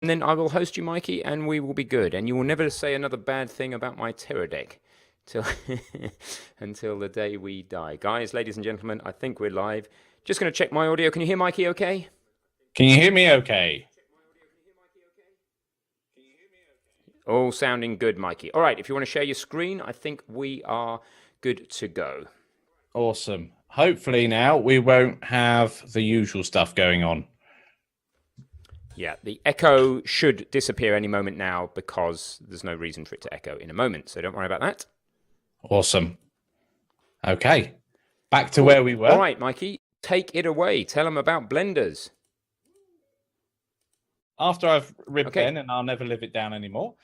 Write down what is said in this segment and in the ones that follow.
And then I will host you, Mikey, and we will be good. And you will never say another bad thing about my Terror deck till until the day we die. Guys, ladies and gentlemen, I think we're live. Just going to check my audio. Can you hear Mikey okay? Can you hear me okay? All sounding good, Mikey. All right, if you want to share your screen, I think we are good to go. Awesome. Hopefully now we won't have the usual stuff going on. Yeah, the echo should disappear any moment now because there's no reason for it to echo in a moment. So don't worry about that. Awesome. Okay, back to where we were. All right, Mikey, take it away. Tell them about blenders. After I've ribbed Ben, and I'll never live it down anymore.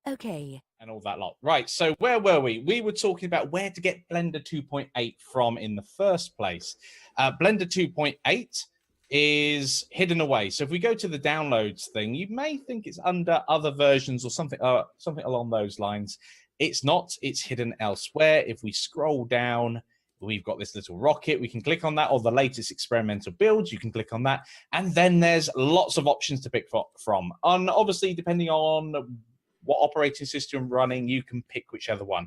Okay. And all that lot. Right, so where were we? We were talking about where to get Blender 2.8 from in the first place. Blender 2.8 is hidden away. So if we go to the downloads thing, you may think it's under other versions or something along those lines. It's not. It's hidden elsewhere. If we scroll down, we've got this little rocket. We can click on that, or the latest experimental builds. You can click on that. And then there's lots of options to pick from. And obviously, depending on what operating system running, you can pick whichever one.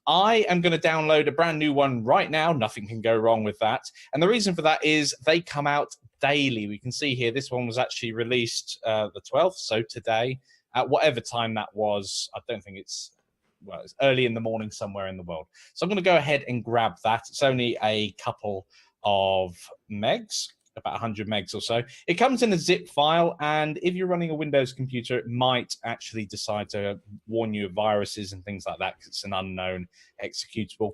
I am going to download a brand new one right now. Nothing can go wrong with that. And the reason for that is they come out daily. We can see here, this one was actually released the 12th, so today, at whatever time that was. I don't think it's, well, it's early in the morning somewhere in the world. So I'm going to go ahead and grab that. It's only a couple of megs, about 100 megs or so. It comes in a zip file, and if you're running a Windows computer, it might actually decide to warn you of viruses and things like that because it's an unknown executable.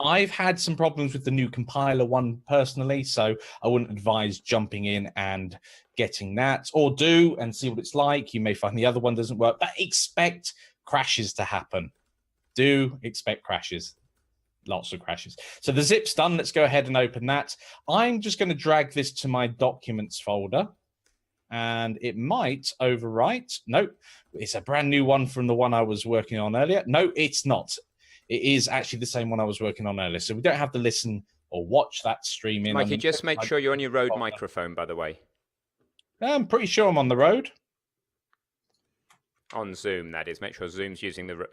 I've had some problems with the new compiler one personally, so I wouldn't advise jumping in and getting that, or do and see what it's like. You may find the other one doesn't work, but expect crashes to happen. Do expect crashes. Lots of crashes. So the zip's done. Let's go ahead and open that. I'm just going to drag this to my documents folder, and it might overwrite. Nope, it's a brand new one from the one I was working on earlier. No, it's not. It is actually the same one I was working on earlier. So we don't have to listen or watch that stream in. Mikey, just make sure you're on your Rode microphone, by the way. I'm pretty sure I'm on the road. On Zoom, that is. Make sure Zoom's using the...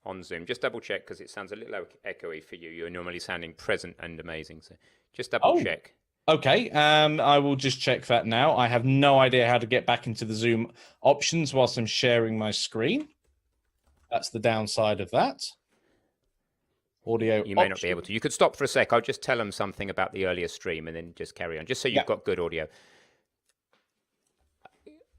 on Zoom. Just double check because it sounds a little echoey for you. You're normally sounding present and amazing. So just double check. Okay, I will just check that now. I have no idea how to get back into the Zoom options whilst I'm sharing my screen. That's the downside of that. Audio. You may not be able to. You could stop for a sec. I'll just tell them something about the earlier stream and then just carry on, just so you've got good audio.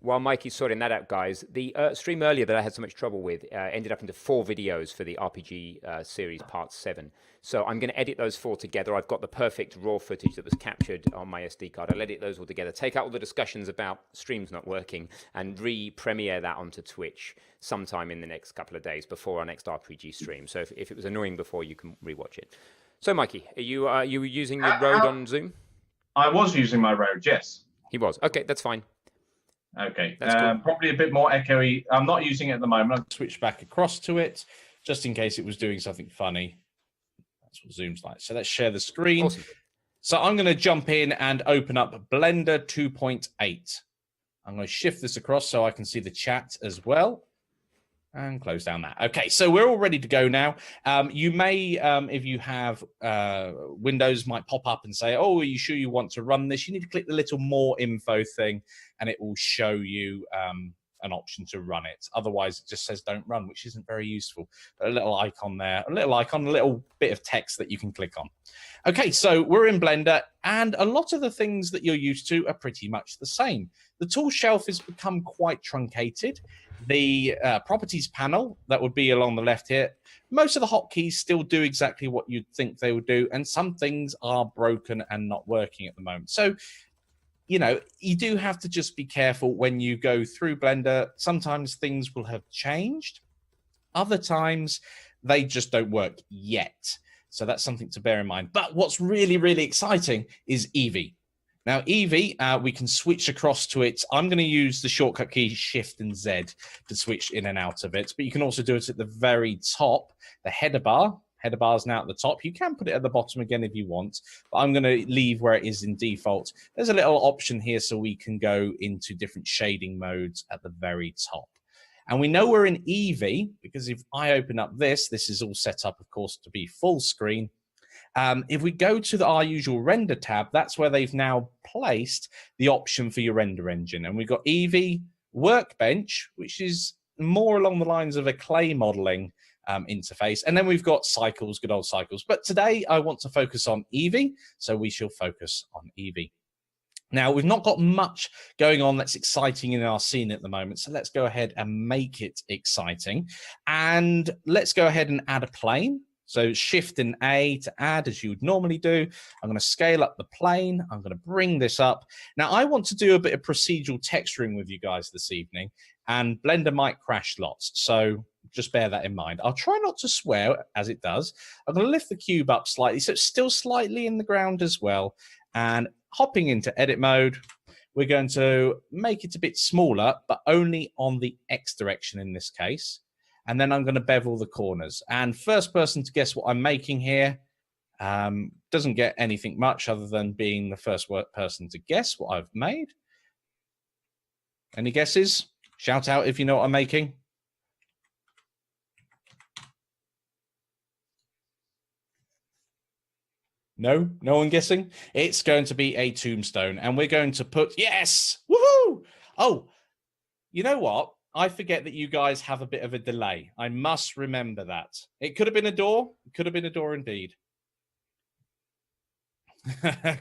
While Mikey's sorting that out, guys, the stream earlier that I had so much trouble with ended up into 4 videos for the RPG series part 7. So I'm going to edit those 4 together. I've got the perfect raw footage that was captured on my SD card. I'll edit those all together, take out all the discussions about streams not working, and re-premiere that onto Twitch sometime in the next couple of days before our next RPG stream. So if it was annoying before, you can rewatch it. So, Mikey, are you using the Rode on Zoom? I was using my Rode, yes. He was. Okay, that's fine. Okay, cool. Probably a bit more echoey. I'm not using it at the moment. I'll switch back across to it just in case it was doing something funny. That's what Zoom's like. So let's share the screen. Awesome. So I'm going to jump in and open up Blender 2.8. I'm going to shift this across so I can see the chat as well. And close down that. Okay, so we're all ready to go now. You may, if you have Windows, might pop up and say, oh, are you sure you want to run this? You need to click the little more info thing, and it will show you an option to run it. Otherwise, it just says don't run, which isn't very useful. But a little icon there, a little bit of text that you can click on. Okay, so we're in Blender, and a lot of the things that you're used to are pretty much the same. The tool shelf has become quite truncated. The properties panel that would be along the left here, most of the hotkeys still do exactly what you'd think they would do, and some things are broken and not working at the moment. So, you know, you do have to just be careful when you go through Blender. Sometimes things will have changed. Other times they just don't work yet. So that's something to bear in mind. But what's really, really exciting is Eevee. Now, Eevee, we can switch across to it. I'm going to use the shortcut key Shift and Z to switch in and out of it. But you can also do it at the very top, the header bar, header bars now at the top. You can put it at the bottom again if you want, but I'm going to leave where it is in default. There's a little option here so we can go into different shading modes at the very top. And we know we're in Eevee because if I open up this is all set up, of course, to be full screen. If we go to our usual render tab, that's where they've now placed the option for your render engine. And we've got Eevee Workbench, which is more along the lines of a clay modeling interface. And then we've got Cycles, good old Cycles. But today I want to focus on Eevee, so we shall focus on Eevee. Now, we've not got much going on that's exciting in our scene at the moment, so let's go ahead and make it exciting. And let's go ahead and add a plane. So Shift and A to add, as you would normally do. I'm going to scale up the plane. I'm going to bring this up. Now, I want to do a bit of procedural texturing with you guys this evening, and Blender might crash lots, so just bear that in mind. I'll try not to swear as it does. I'm going to lift the cube up slightly, so it's still slightly in the ground as well. And hopping into edit mode, we're going to make it a bit smaller, but only on the X direction in this case. And then I'm going to bevel the corners. And first person to guess what I'm making here doesn't get anything much other than being the first person to guess what I've made. Any guesses? Shout out if you know what I'm making. No? No one guessing? It's going to be a tombstone. And we're going to put, yes! Woohoo! Oh, you know what? I forget that you guys have a bit of a delay. I must remember that. It could have been a door. It could have been a door indeed.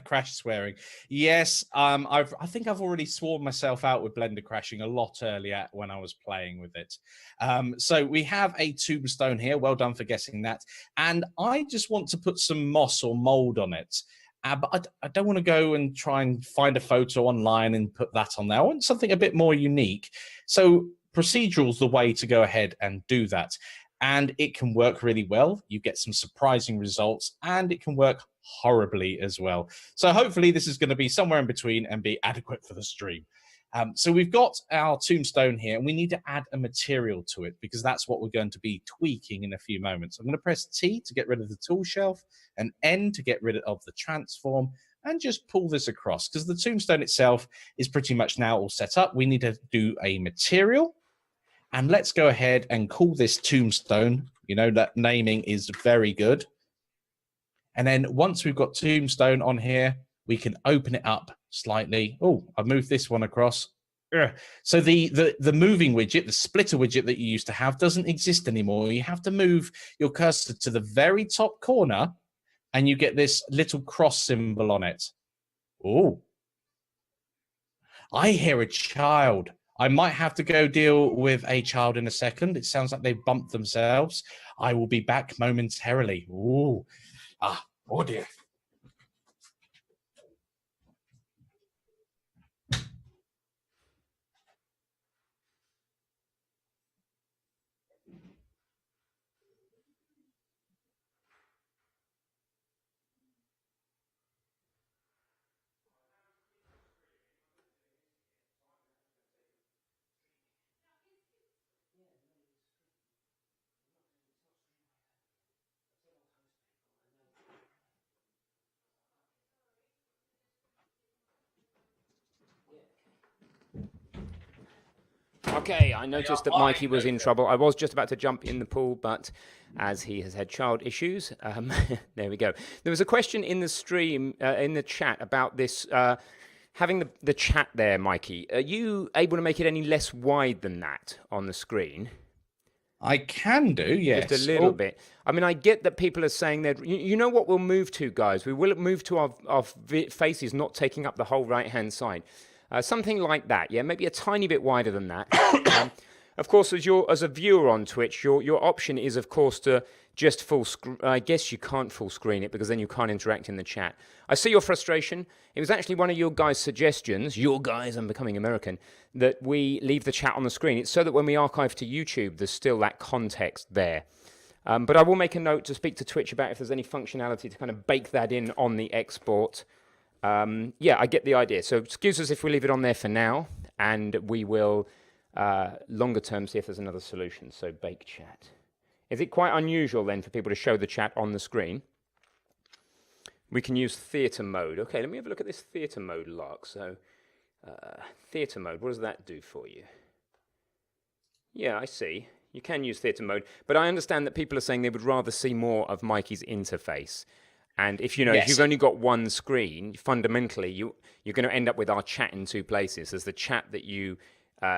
Crash swearing. Yes, I think I've already sworn myself out with Blender crashing a lot earlier when I was playing with it. So we have a tombstone here. Well done for guessing that. And I just want to put some moss or mold on it. But I don't want to go and try and find a photo online and put that on there. I want something a bit more unique. So Procedural is the way to go ahead and do that. And it can work really well. You get some surprising results, and it can work horribly as well. So hopefully this is going to be somewhere in between and be adequate for the stream. So we've got our tombstone here, and we need to add a material to it because that's what we're going to be tweaking in a few moments. I'm going to press T to get rid of the tool shelf and N to get rid of the transform, and just pull this across because the tombstone itself is pretty much now all set up. We need to do a material. And let's go ahead and call this tombstone. You know, that naming is very good. And then once we've got tombstone on here, we can open it up slightly. Oh, I've moved this one across. So the moving widget, the splitter widget that you used to have doesn't exist anymore. You have to move your cursor to the very top corner and you get this little cross symbol on it. Oh, I hear a child. I might have to go deal with a child in a second. It sounds like they've bumped themselves. I will be back momentarily. Ooh. Oh dear. Okay, I noticed that Mikey was in trouble. I was just about to jump in the pool, but as he has had child issues, there we go. There was a question in the stream, in the chat about this, having the chat there, Mikey. Are you able to make it any less wide than that on the screen? I can do, yes. Just a little bit. I mean, I get that people are saying that, you know what we'll move to, guys? We will move to our faces not taking up the whole right-hand side. Something like that, yeah, maybe a tiny bit wider than that. Of course, as a viewer on Twitch, your option is, of course, to just full screen. I guess you can't full screen it because then you can't interact in the chat. I see your frustration. It was actually one of your guys' suggestions, I'm becoming American, that we leave the chat on the screen. It's so that when we archive to YouTube, there's still that context there. But I will make a note to speak to Twitch about if there's any functionality to kind of bake that in on the export. Yeah, I get the idea. So excuse us if we leave it on there for now, and we will, longer term, see if there's another solution. So bake chat. Is it quite unusual then for people to show the chat on the screen? We can use theatre mode. Okay, let me have a look at this theatre mode, Lark. So, theatre mode, what does that do for you? Yeah, I see. You can use theatre mode, but I understand that people are saying they would rather see more of Mikey's interface. And if you know, if you've only got one screen, fundamentally, you're going to end up with our chat in two places. There's the chat that you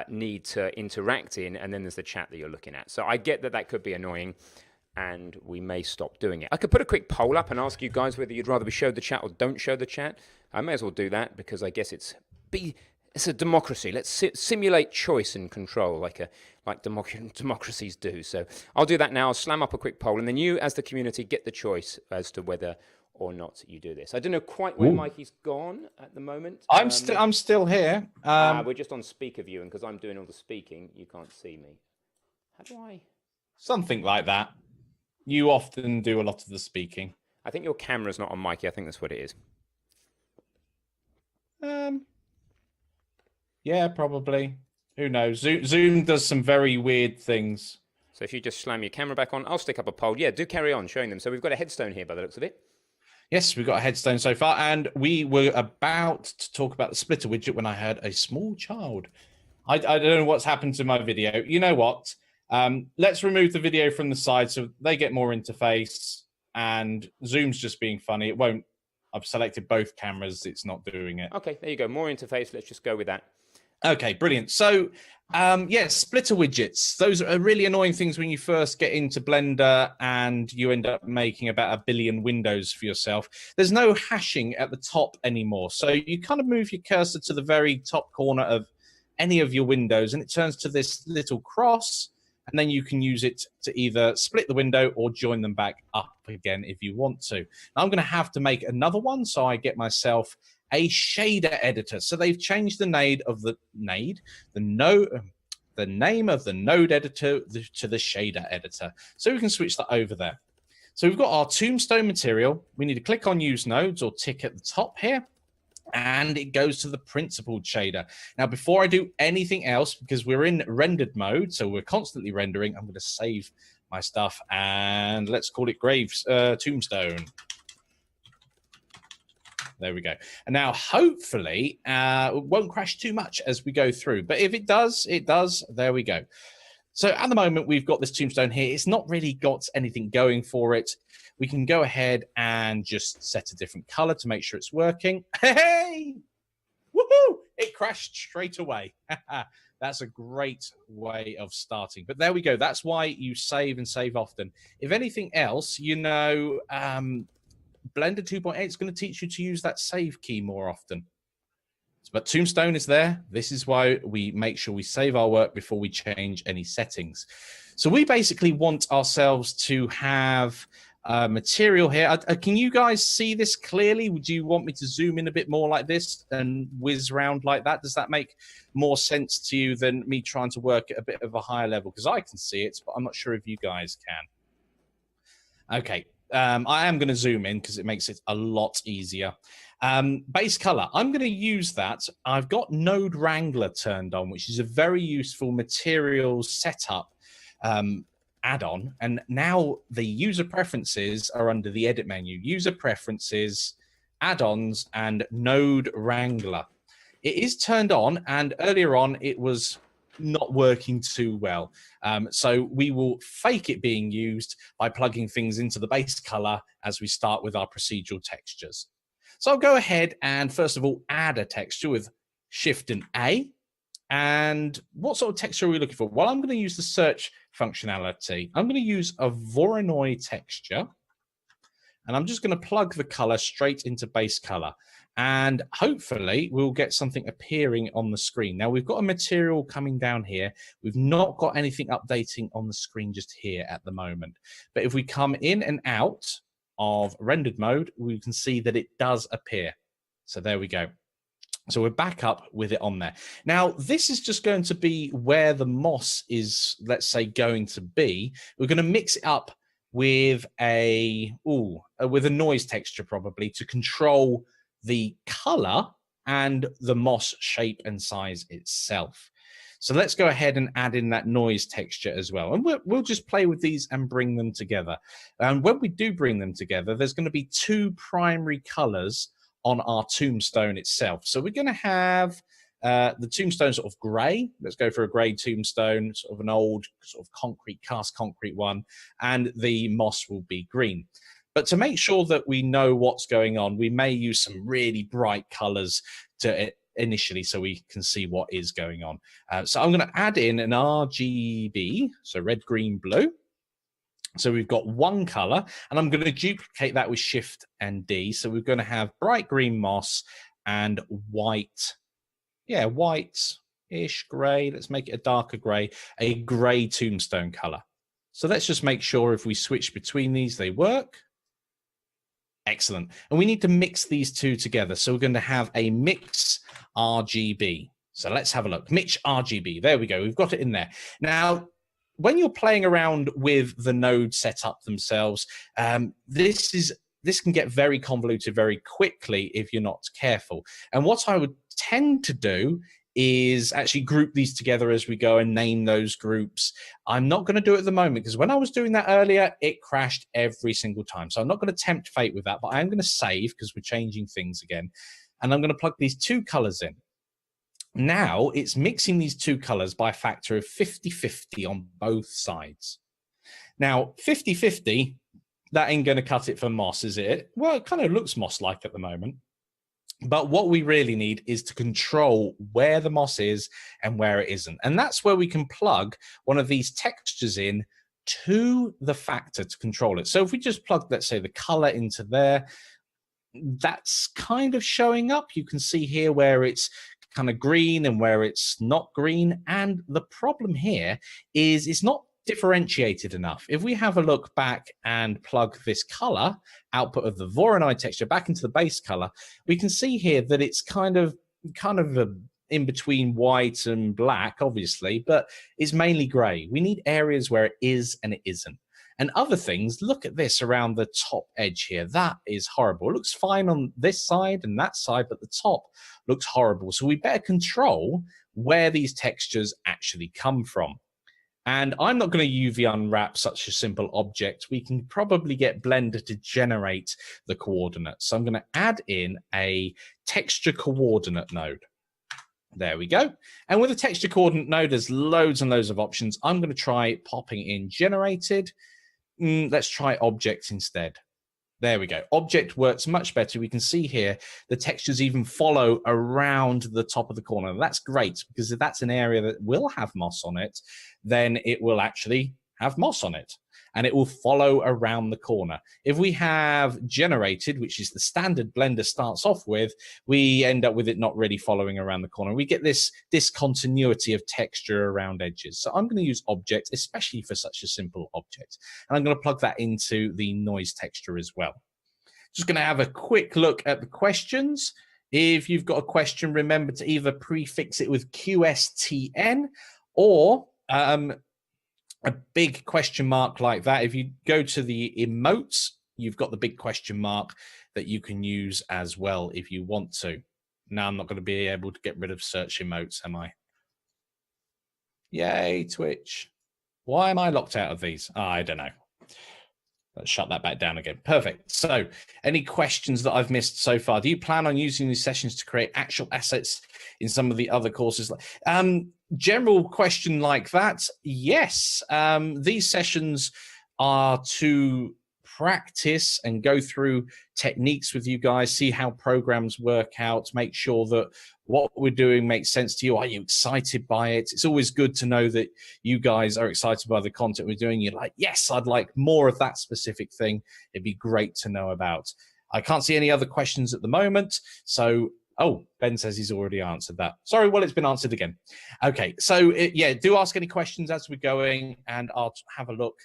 need to interact in, and then there's the chat that you're looking at. So I get that that could be annoying, and we may stop doing it. I could put a quick poll up and ask you guys whether you'd rather be showed the chat or don't show the chat. I may as well do that because I guess it's a democracy. Let's simulate choice and control like democracies do. So I'll do that now. I'll slam up a quick poll, and then you, as the community, get the choice as to whether or not you do this. I don't know quite where Mikey's gone at the moment. I'm still here. We're just on speaker view, and because I'm doing all the speaking, you can't see me. How do I? Something like that. You often do a lot of the speaking. I think your camera's not on Mikey. I think that's what it is. Yeah, probably. Who knows? Zoom does some very weird things. So if you just slam your camera back on, I'll stick up a poll. Yeah, do carry on showing them. So we've got a headstone here by the looks of it. Yes, we've got a headstone so far, and we were about to talk about the splitter widget when I heard a small child. I don't know what's happened to my video. You know what? Let's remove the video from the side so they get more interface, and Zoom's just being funny. It won't. I've selected both cameras. It's not doing it. Okay, there you go. More interface. Let's just go with that. Okay, brilliant. So, splitter widgets. Those are really annoying things when you first get into Blender and you end up making about 1 billion windows for yourself. There's no hashing at the top anymore. So you kind of move your cursor to the very top corner of any of your windows and it turns to this little cross, and then you can use it to either split the window or join them back up again if you want to. Now, I'm going to have to make another one, so I get myself a shader editor. So they've changed the name of the name of the node editor to the shader editor. So we can switch that over there. So we've got our tombstone material. We need to click on use nodes or tick at the top here, and it goes to the principled shader. Now, before I do anything else, because we're in rendered mode, so we're constantly rendering, I'm going to save my stuff and let's call it tombstone. There we go. And now, hopefully, it won't crash too much as we go through. But if it does, it does. There we go. So at the moment, we've got this tombstone here. It's not really got anything going for it. We can go ahead and just set a different color to make sure it's working. Hey! Woohoo! It crashed straight away. That's a great way of starting. But there we go. That's why you save and save often. If anything else, you know, Blender 2.8 is going to teach you to use that save key more often. But Tombstone is there. This is why we make sure we save our work before we change any settings. So we basically want ourselves to have material here. Can you guys see this clearly? Would you want me to zoom in a bit more like this and whiz around like that? Does that make more sense to you than me trying to work at a bit of a higher level? Because I can see it, but I'm not sure if you guys can. Okay. I am going to zoom in because it makes it a lot easier. Base color, I'm going to use that. I've got Node Wrangler turned on, which is a very useful materials setup add-on. And now the user preferences are under the edit menu. User preferences, add-ons, and Node Wrangler. It is turned on, and earlier on it was not working too well. So we will fake it being used by plugging things into the base color as we start with our procedural textures. So I'll go ahead and first of all add a texture with Shift and A. And what sort of texture are we looking for? Well, I'm going to use the search functionality. I'm going to use a Voronoi texture. And I'm just going to plug the color straight into base color. And hopefully we'll get something appearing on the screen. Now we've got a material coming down here. We've not got anything updating on the screen just here at the moment. But if we come in and out of rendered mode, we can see that it does appear. So there we go. So we're back up with it on there. Now, this is just going to be where the moss is, let's say, going to be. We're going to mix it up with a noise texture probably to control the color and the moss shape and size itself. So let's go ahead and add in that noise texture as well. And we'll just play with these and bring them together. And when we do bring them together, there's going to be two primary colors on our tombstone itself. So we're going to have the tombstone sort of gray. Let's go for a gray tombstone, sort of an old sort of concrete, cast concrete one. And the moss will be green. But to make sure that we know what's going on, we may use some really bright colors to initially so we can see what is going on. So I'm going to add in an RGB, so red, green, blue. So we've got one color, and I'm going to duplicate that with Shift and D. So we're going to have bright green moss and white, white-ish gray. Let's make it a darker gray, a gray tombstone color. So let's just make sure if we switch between these, they work. Excellent. And we need to mix these two together. So we're going to have a mix RGB. So let's have a look. Mix RGB. There we go. We've got it in there. Now, when you're playing around with the node setup themselves, this can get very convoluted very quickly if you're not careful. And what I would tend to do is actually group these together as we go and name those groups. I'm not going to do it at the moment because when I was doing that earlier, it crashed every single time. So I'm not going to tempt fate with that, but I am going to save because we're changing things again. And I'm going to plug these two colors in. Now it's mixing these two colors by a factor of 50-50 on both sides. Now, 50-50, that ain't going to cut it for moss, is it? Well, it kind of looks moss-like at the moment. But what we really need is to control where the moss is and where it isn't. And that's where we can plug one of these textures in to the factor to control it. So if we just plug, let's say, the color into there, that's kind of showing up. You can see here where it's kind of green and where it's not green. And the problem here is it's not differentiated enough. If we have a look back and plug this color output of the Voronoi texture back into the base color, we can see here that it's kind of in between white and black, obviously, but it's mainly gray. We need areas where it is and it isn't. And other things, look at this around the top edge here. That is horrible. It looks fine on this side and that side, but the top looks horrible. So we better control where these textures actually come from. And I'm not going to UV unwrap such a simple object. We can probably get Blender to generate the coordinates. So I'm going to add in a texture coordinate node. There we go. And with a texture coordinate node, there's loads and loads of options. I'm going to try popping in generated. Let's try object instead. There we go. Object works much better. We can see here the textures even follow around the top of the corner. That's great because if that's an area that will have moss on it, then it will actually have moss on it and it will follow around the corner. If we have generated, which is the standard Blender starts off with, we end up with it not really following around the corner. We get this discontinuity of texture around edges. So I'm going to use object, especially for such a simple object. And I'm going to plug that into the noise texture as well. Just going to have a quick look at the questions. If you've got a question, remember to either prefix it with QSTN or a big question mark like that. If you go to the emotes, you've got the big question mark that you can use as well if you want to. Now I'm not going to be able to get rid of search emotes, am I? Yay, Twitch. Why am I locked out of these? Oh, I don't know. Let's shut that back down again. Perfect. So any questions that I've missed so far? Do you plan on using these sessions to create actual assets in some of the other courses? General question like that, yes. These sessions are to practice and go through techniques with you guys, see how programs work out, make sure that what we're doing makes sense to you. Are you excited by it? It's always good to know that you guys are excited by the content we're doing. You're like, yes, I'd like more of that specific thing. It'd be great to know about. I can't see any other questions at the moment. So, oh, Ben says he's already answered that. Sorry, well, it's been answered again. Okay, so yeah, do ask any questions as we're going and I'll have a look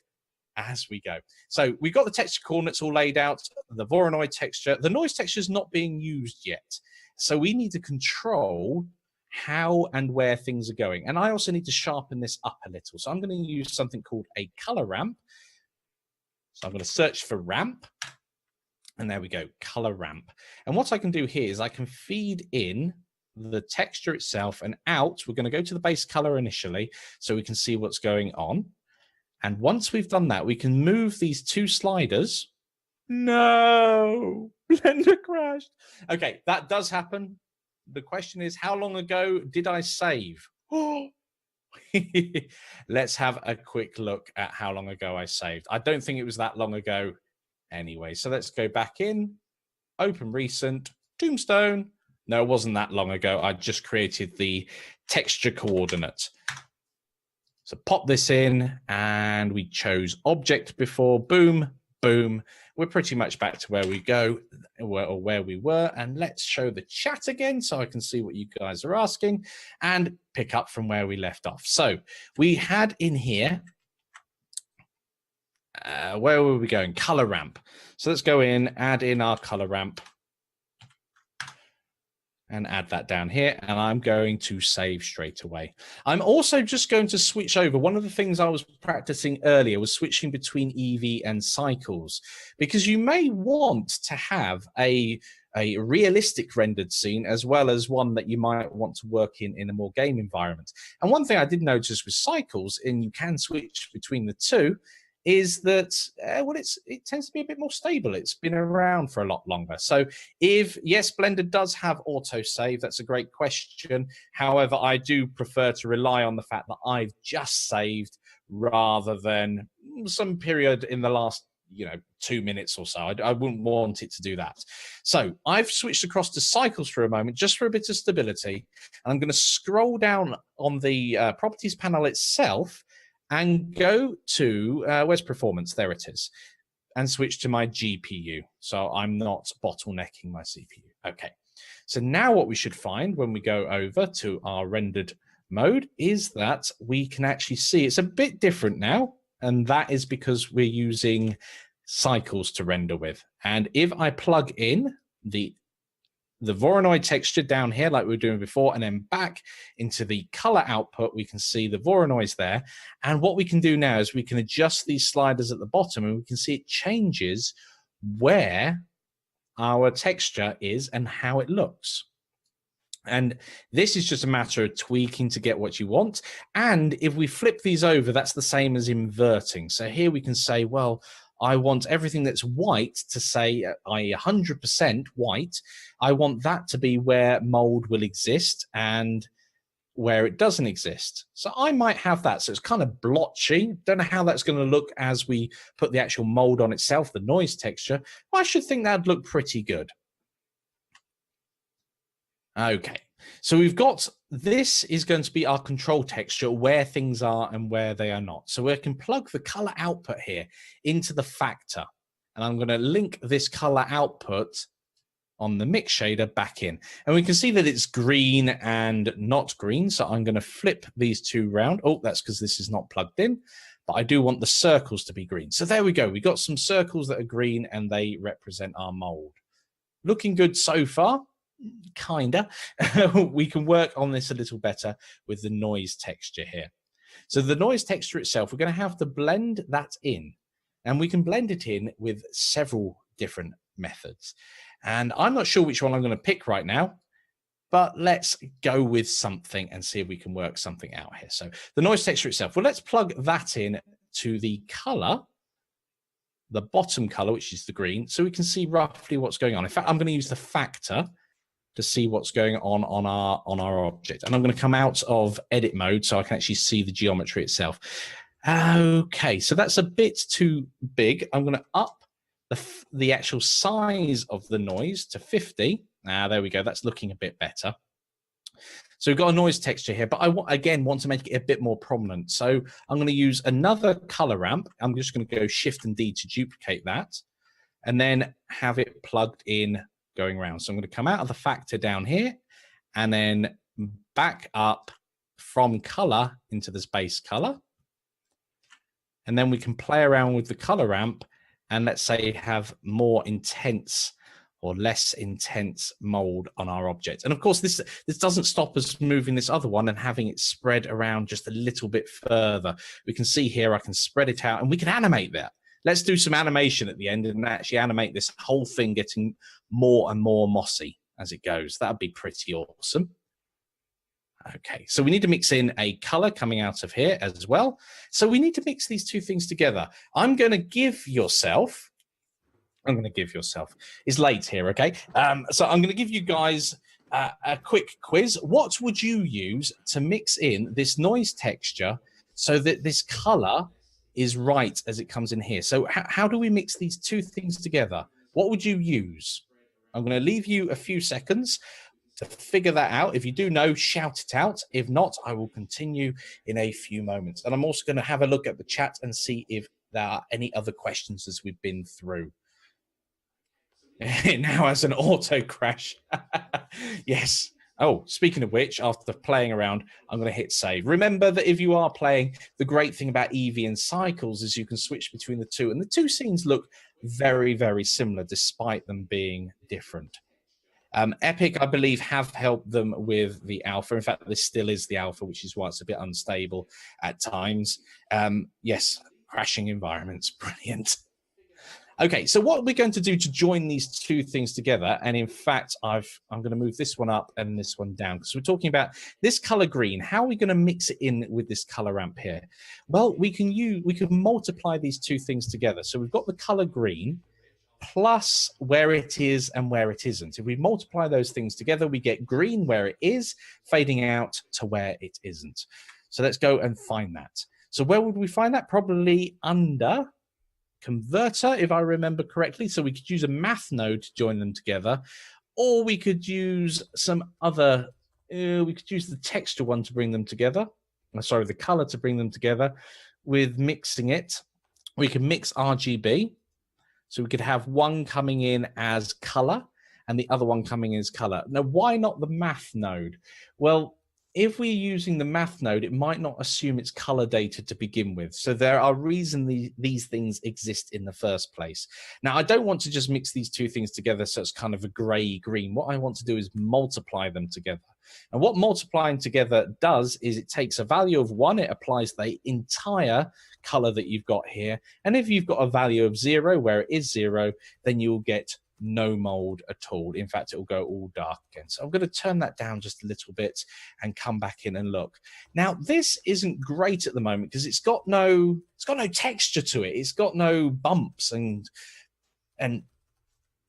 as we go. So we've got the texture coordinates all laid out, the Voronoi texture. The noise texture is not being used yet. So we need to control how and where things are going. And I also need to sharpen this up a little. So I'm going to use something called a color ramp. So I'm going to search for ramp. And there we go, color ramp. And what I can do here is I can feed in the texture itself and out. We're going to go to the base color initially so we can see what's going on. And once we've done that, we can move these two sliders. No, Blender crashed. Okay, that does happen. The question is, how long ago did I save? Oh, let's have a quick look at how long ago I saved. I don't think it was that long ago anyway. So let's go back in, open recent, Tombstone. No, it wasn't that long ago. I just created the texture coordinate. So pop this in, and we chose object before. Boom, boom. We're pretty much back to where we go, or where we were. And let's show the chat again so I can see what you guys are asking and pick up from where we left off. So we had in here, where were we going? Color ramp. So let's go in, add in our color ramp, and add that down here, and I'm going to save straight away. I'm also just going to switch over. One of the things I was practicing earlier was switching between Eevee and cycles, because you may want to have a realistic rendered scene as well as one that you might want to work in a more game environment. And one thing I did notice with cycles, and you can switch between the two, is that, well, it tends to be a bit more stable. It's been around for a lot longer. So if, yes, Blender does have autosave, that's a great question. However, I do prefer to rely on the fact that I've just saved rather than some period in the last 2 minutes or so. I wouldn't want it to do that. So I've switched across to cycles for a moment, just for a bit of stability. And I'm going to scroll down on the properties panel itself and go to, where's performance? There it is. And switch to my GPU. So I'm not bottlenecking my CPU. Okay. So now what we should find when we go over to our rendered mode is that we can actually see it's a bit different now. And that is because we're using cycles to render with. And if I plug in the Voronoi texture down here like we were doing before, and then back into the color output, we can see the Voronoi's there. And what we can do now is we can adjust these sliders at the bottom, and we can see it changes where our texture is and how it looks. And this is just a matter of tweaking to get what you want. And if we flip these over, that's the same as inverting. So here we can say, well, I want everything that's white to say, i.e. 100% white. I want that to be where mold will exist and where it doesn't exist. So I might have that. So it's kind of blotchy. Don't know how that's going to look as we put the actual mold on itself, the noise texture. I should think that'd look pretty good. Okay, so we've got, this is going to be our control texture, where things are and where they are not. So we can plug the color output here into the factor. And I'm going to link this color output on the mix shader back in. And we can see that it's green and not green. So I'm going to flip these two round. Oh, that's because this is not plugged in. But I do want the circles to be green. So there we go. We got some circles that are green and they represent our mold. Looking good so far. Kinda. We can work on this a little better with the noise texture here. So the noise texture itself, we're going to have to blend that in, and we can blend it in with several different methods. And I'm not sure which one I'm going to pick right now, but let's go with something and see if we can work something out here. So the noise texture itself, well, let's plug that in to the color, the bottom color, which is the green, so we can see roughly what's going on. In fact, I'm going to use the factor to see what's going on our object. And I'm going to come out of edit mode so I can actually see the geometry itself. Okay, so that's a bit too big. I'm going to up the actual size of the noise to 50. There we go. That's looking a bit better. So we've got a noise texture here, but I again want to make it a bit more prominent. So I'm going to use another color ramp. I'm just going to go Shift and D to duplicate that, and then have it plugged in going around. So I'm going to come out of the factor down here and then back up from color into this base color. And then we can play around with the color ramp and let's say have more intense or less intense mold on our object. And of course, this doesn't stop us moving this other one and having it spread around just a little bit further. We can see here, I can spread it out and we can animate that. Let's do some animation at the end and actually animate this whole thing getting more and more mossy as it goes. That'd be pretty awesome. Okay, so we need to mix in a color coming out of here as well. So we need to mix these two things together. I'm going to give yourself, it's late here, okay? So I'm going to give you guys a quick quiz. What would you use to mix in this noise texture so that this color is right as it comes in here? So how do we mix these two things together? What would you use? I'm going to leave you a few seconds to figure that out. If you do know, shout it out. If not, I will continue in a few moments. And I'm also going to have a look at the chat and see if there are any other questions as we've been through. It now has an auto crash. Yes. Oh, speaking of which, after playing around, I'm going to hit save. Remember that if you are playing, the great thing about Eevee and Cycles is you can switch between the two. And the two scenes look very, very similar, despite them being different. Epic, I believe, have helped them with the alpha. In fact, this still is the alpha, which is why it's a bit unstable at times. Yes, crashing environments, brilliant. Okay, so what we're going to do to join these two things together, and in fact, I'm going to move this one up and this one down, because we're talking about this color green. How are we going to mix it in with this color ramp here? Well, we can multiply these two things together. So we've got the color green plus where it is and where it isn't. If we multiply those things together, we get green where it is, fading out to where it isn't. So let's go and find that. So where would we find that? Probably under converter, if I remember correctly. So we could use a math node to join them together, or we could use some other, we could use the texture one to bring them together. Sorry, the color to bring them together. With mixing it, we can mix RGB. So we could have one coming in as color and the other one coming in as color. Now, why not the math node? Well, if we're using the math node, it might not assume it's color data to begin with. So there are reasons these things exist in the first place. Now, I don't want to just mix these two things together so it's kind of a gray green. What I want to do is multiply them together. And what multiplying together does is it takes a value of 1, it applies the entire color that you've got here. And if you've got a value of 0 where it is 0, then you'll get no mold at all. In fact, it will go all dark again. So I'm going to turn that down just a little bit and come back in and look. Now, this isn't great at the moment because it's got no texture to it. It's got no bumps and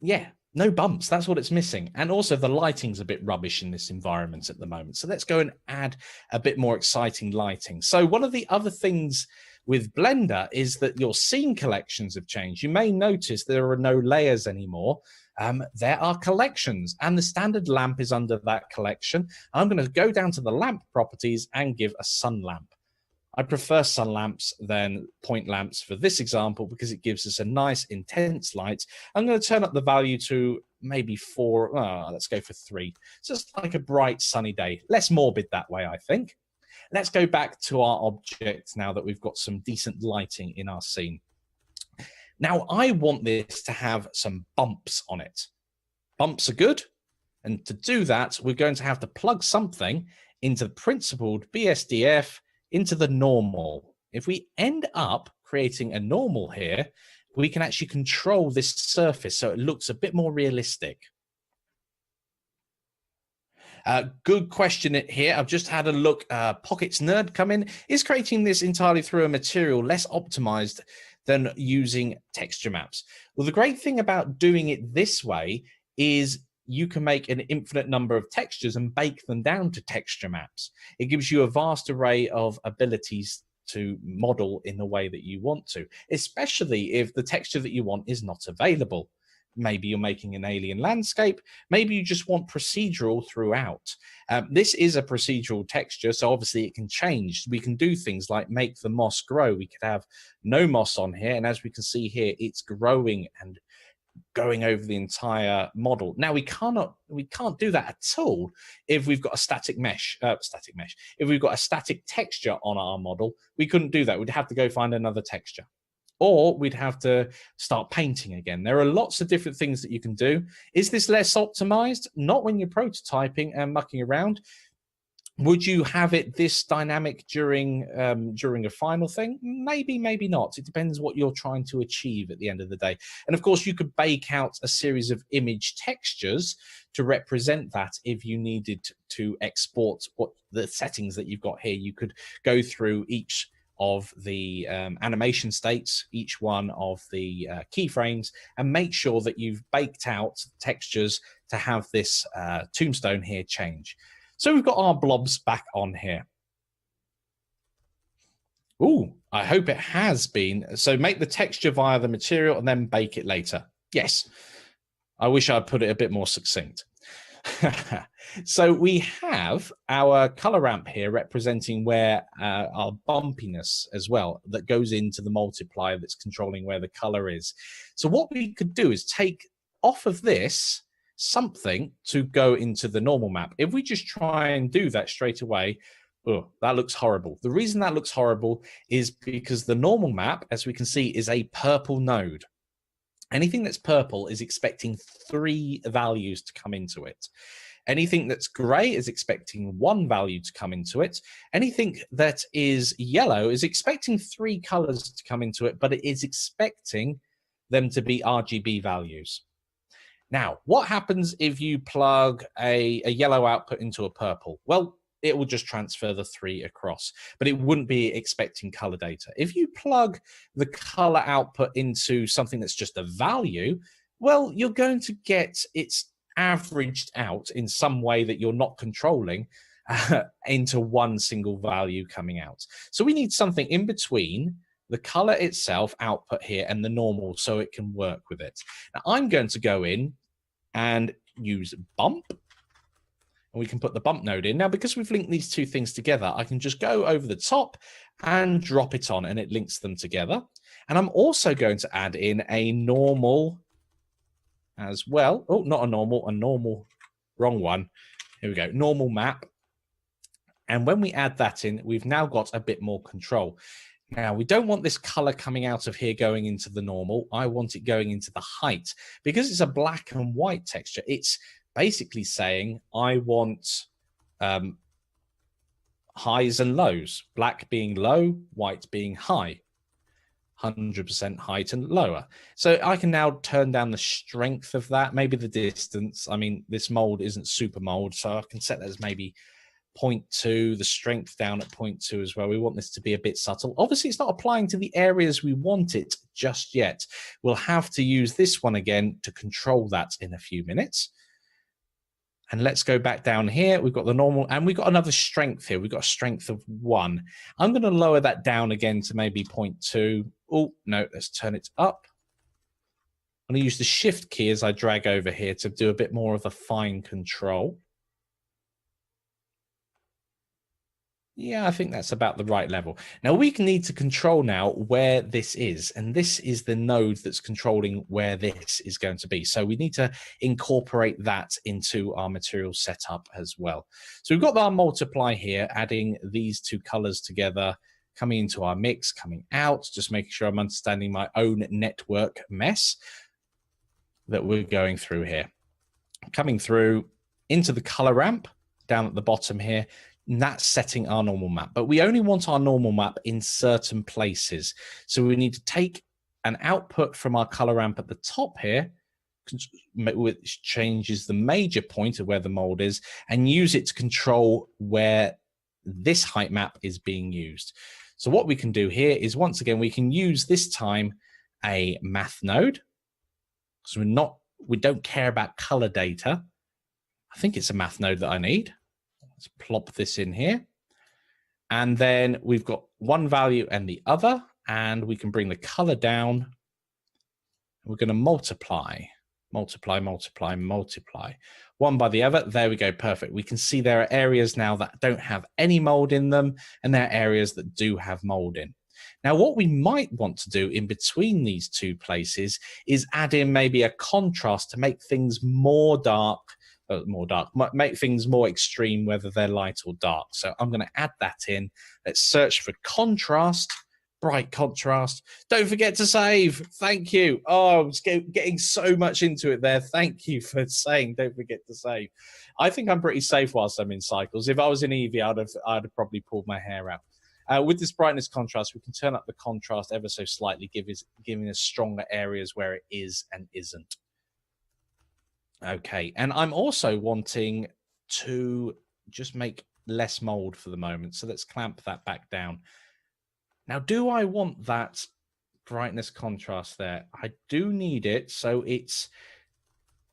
yeah, no bumps. That's what it's missing. And also the lighting's a bit rubbish in this environment at the moment. So let's go and add a bit more exciting lighting. So one of the other things with Blender is that your scene collections have changed. You may notice there are no layers anymore. There are collections, and the standard lamp is under that collection. I'm going to go down to the lamp properties and give a sun lamp. I prefer sun lamps than point lamps for this example because it gives us a nice intense light. I'm going to turn up the value to maybe 4. Let's go for 3. Just like a bright sunny day. Less morbid that way, I think. Let's go back to our object now that we've got some decent lighting in our scene. Now, I want this to have some bumps on it. Bumps are good. And to do that, we're going to have to plug something into the principled BSDF into the normal. If we end up creating a normal here, we can actually control this surface so it looks a bit more realistic. Good question here. I've just had a look. Pockets Nerd come in. Is creating this entirely through a material less optimized than using texture maps? Well, the great thing about doing it this way is you can make an infinite number of textures and bake them down to texture maps. It gives you a vast array of abilities to model in the way that you want to, especially if the texture that you want is not available. Maybe you're making an alien landscape. Maybe you just want procedural throughout. This is a procedural texture, so obviously it can change. We can do things like make the moss grow. We could have no moss on here, and as we can see here, it's growing and going over the entire model. Now we can't do that at all if we've got a static mesh. If we've got a static texture on our model, we couldn't do that. We'd have to go find another texture. Or we'd have to start painting again. There are lots of different things that you can do. Is this less optimized? Not when you're prototyping and mucking around. Would you have it this dynamic during a final thing? Maybe, maybe not. It depends what you're trying to achieve at the end of the day. And of course, you could bake out a series of image textures to represent that if you needed to export what the settings that you've got here. You could go through each of the animation states, each one of the keyframes, and make sure that you've baked out textures to have this tombstone here change. So we've got our blobs back on here. Ooh, I hope it has been. So make the texture via the material and then bake it later. Yes. I wish I'd put it a bit more succinct. So we have our color ramp here representing where our bumpiness as well that goes into the multiplier that's controlling where the color is. So what we could do is take off of this something to go into the normal map. If we just try and do that straight away, oh, that looks horrible. The reason that looks horrible is because the normal map, as we can see, is a purple node. Anything that's purple is expecting 3 values to come into it. Anything that's gray is expecting 1 value to come into it. Anything that is yellow is expecting 3 colors to come into it, but it is expecting them to be RGB values. Now, what happens if you plug a yellow output into a purple? Well, it will just transfer the 3 across, but it wouldn't be expecting color data. If you plug the color output into something that's just a value, well, you're going to get it's averaged out in some way that you're not controlling into one single value coming out. So we need something in between the color itself output here and the normal so it can work with it. Now, I'm going to go in and use bump. And we can put the bump node in. Now, because we've linked these two things together, I can just go over the top and drop it on, and it links them together. And I'm also going to add in a normal as well. Oh, not a normal, wrong one. Here we go, normal map. And when we add that in, we've now got a bit more control. Now, we don't want this color coming out of here going into the normal. I want it going into the height. Because it's a black and white texture, it's basically saying I want highs and lows, black being low, white being high, 100% height and lower. So I can now turn down the strength of that, maybe the distance. I mean, this mold isn't super mold, so I can set that as maybe 0.2, the strength down at 0.2 as well. We want this to be a bit subtle. Obviously, it's not applying to the areas we want it just yet. We'll have to use this one again to control that in a few minutes. And let's go back down here. We've got the normal, and we've got another strength here. We've got a strength of 1. I'm going to lower that down again to maybe 0.2. Oh, no, let's turn it up. I'm going to use the shift key as I drag over here to do a bit more of a fine control. Yeah, I think that's about the right level. Now we can need to control now where this is, and this is the node that's controlling where this is going to be. So we need to incorporate that into our material setup as well. So we've got our multiply here, adding these two colors together, coming into our mix, coming out, just making sure I'm understanding my own network mess that we're going through here. Coming through into the color ramp down at the bottom here. And that's setting our normal map, but we only want our normal map in certain places. So we need to take an output from our color ramp at the top here, which changes the major point of where the mold is, and use it to control where this height map is being used. So what we can do here is, once again, we can use this time a math node. So we don't care about color data. I think it's a math node that I need. Let's plop this in here. And then we've got one value and the other, and we can bring the color down. We're going to multiply, one by the other. There we go. Perfect. We can see there are areas now that don't have any mold in them, and there are areas that do have mold in. Now, what we might want to do in between these two places is add in maybe a contrast to make things more dark, make things more extreme, whether they're light or dark. So I'm going to add that in. Let's search for contrast. bright contrast. Don't forget to save. Thank you. Oh, I was getting so much into it there. Thank you for saying don't forget to save. I think I'm pretty safe whilst I'm in cycles. If I was in Eevee, I'd have probably pulled my hair out. With this brightness contrast, we can turn up the contrast ever so slightly, giving us stronger areas where it is and isn't. Okay, and I'm also wanting to just make less mold for the moment. So let's clamp that back down. Now, do I want that brightness contrast there? I do need it so it's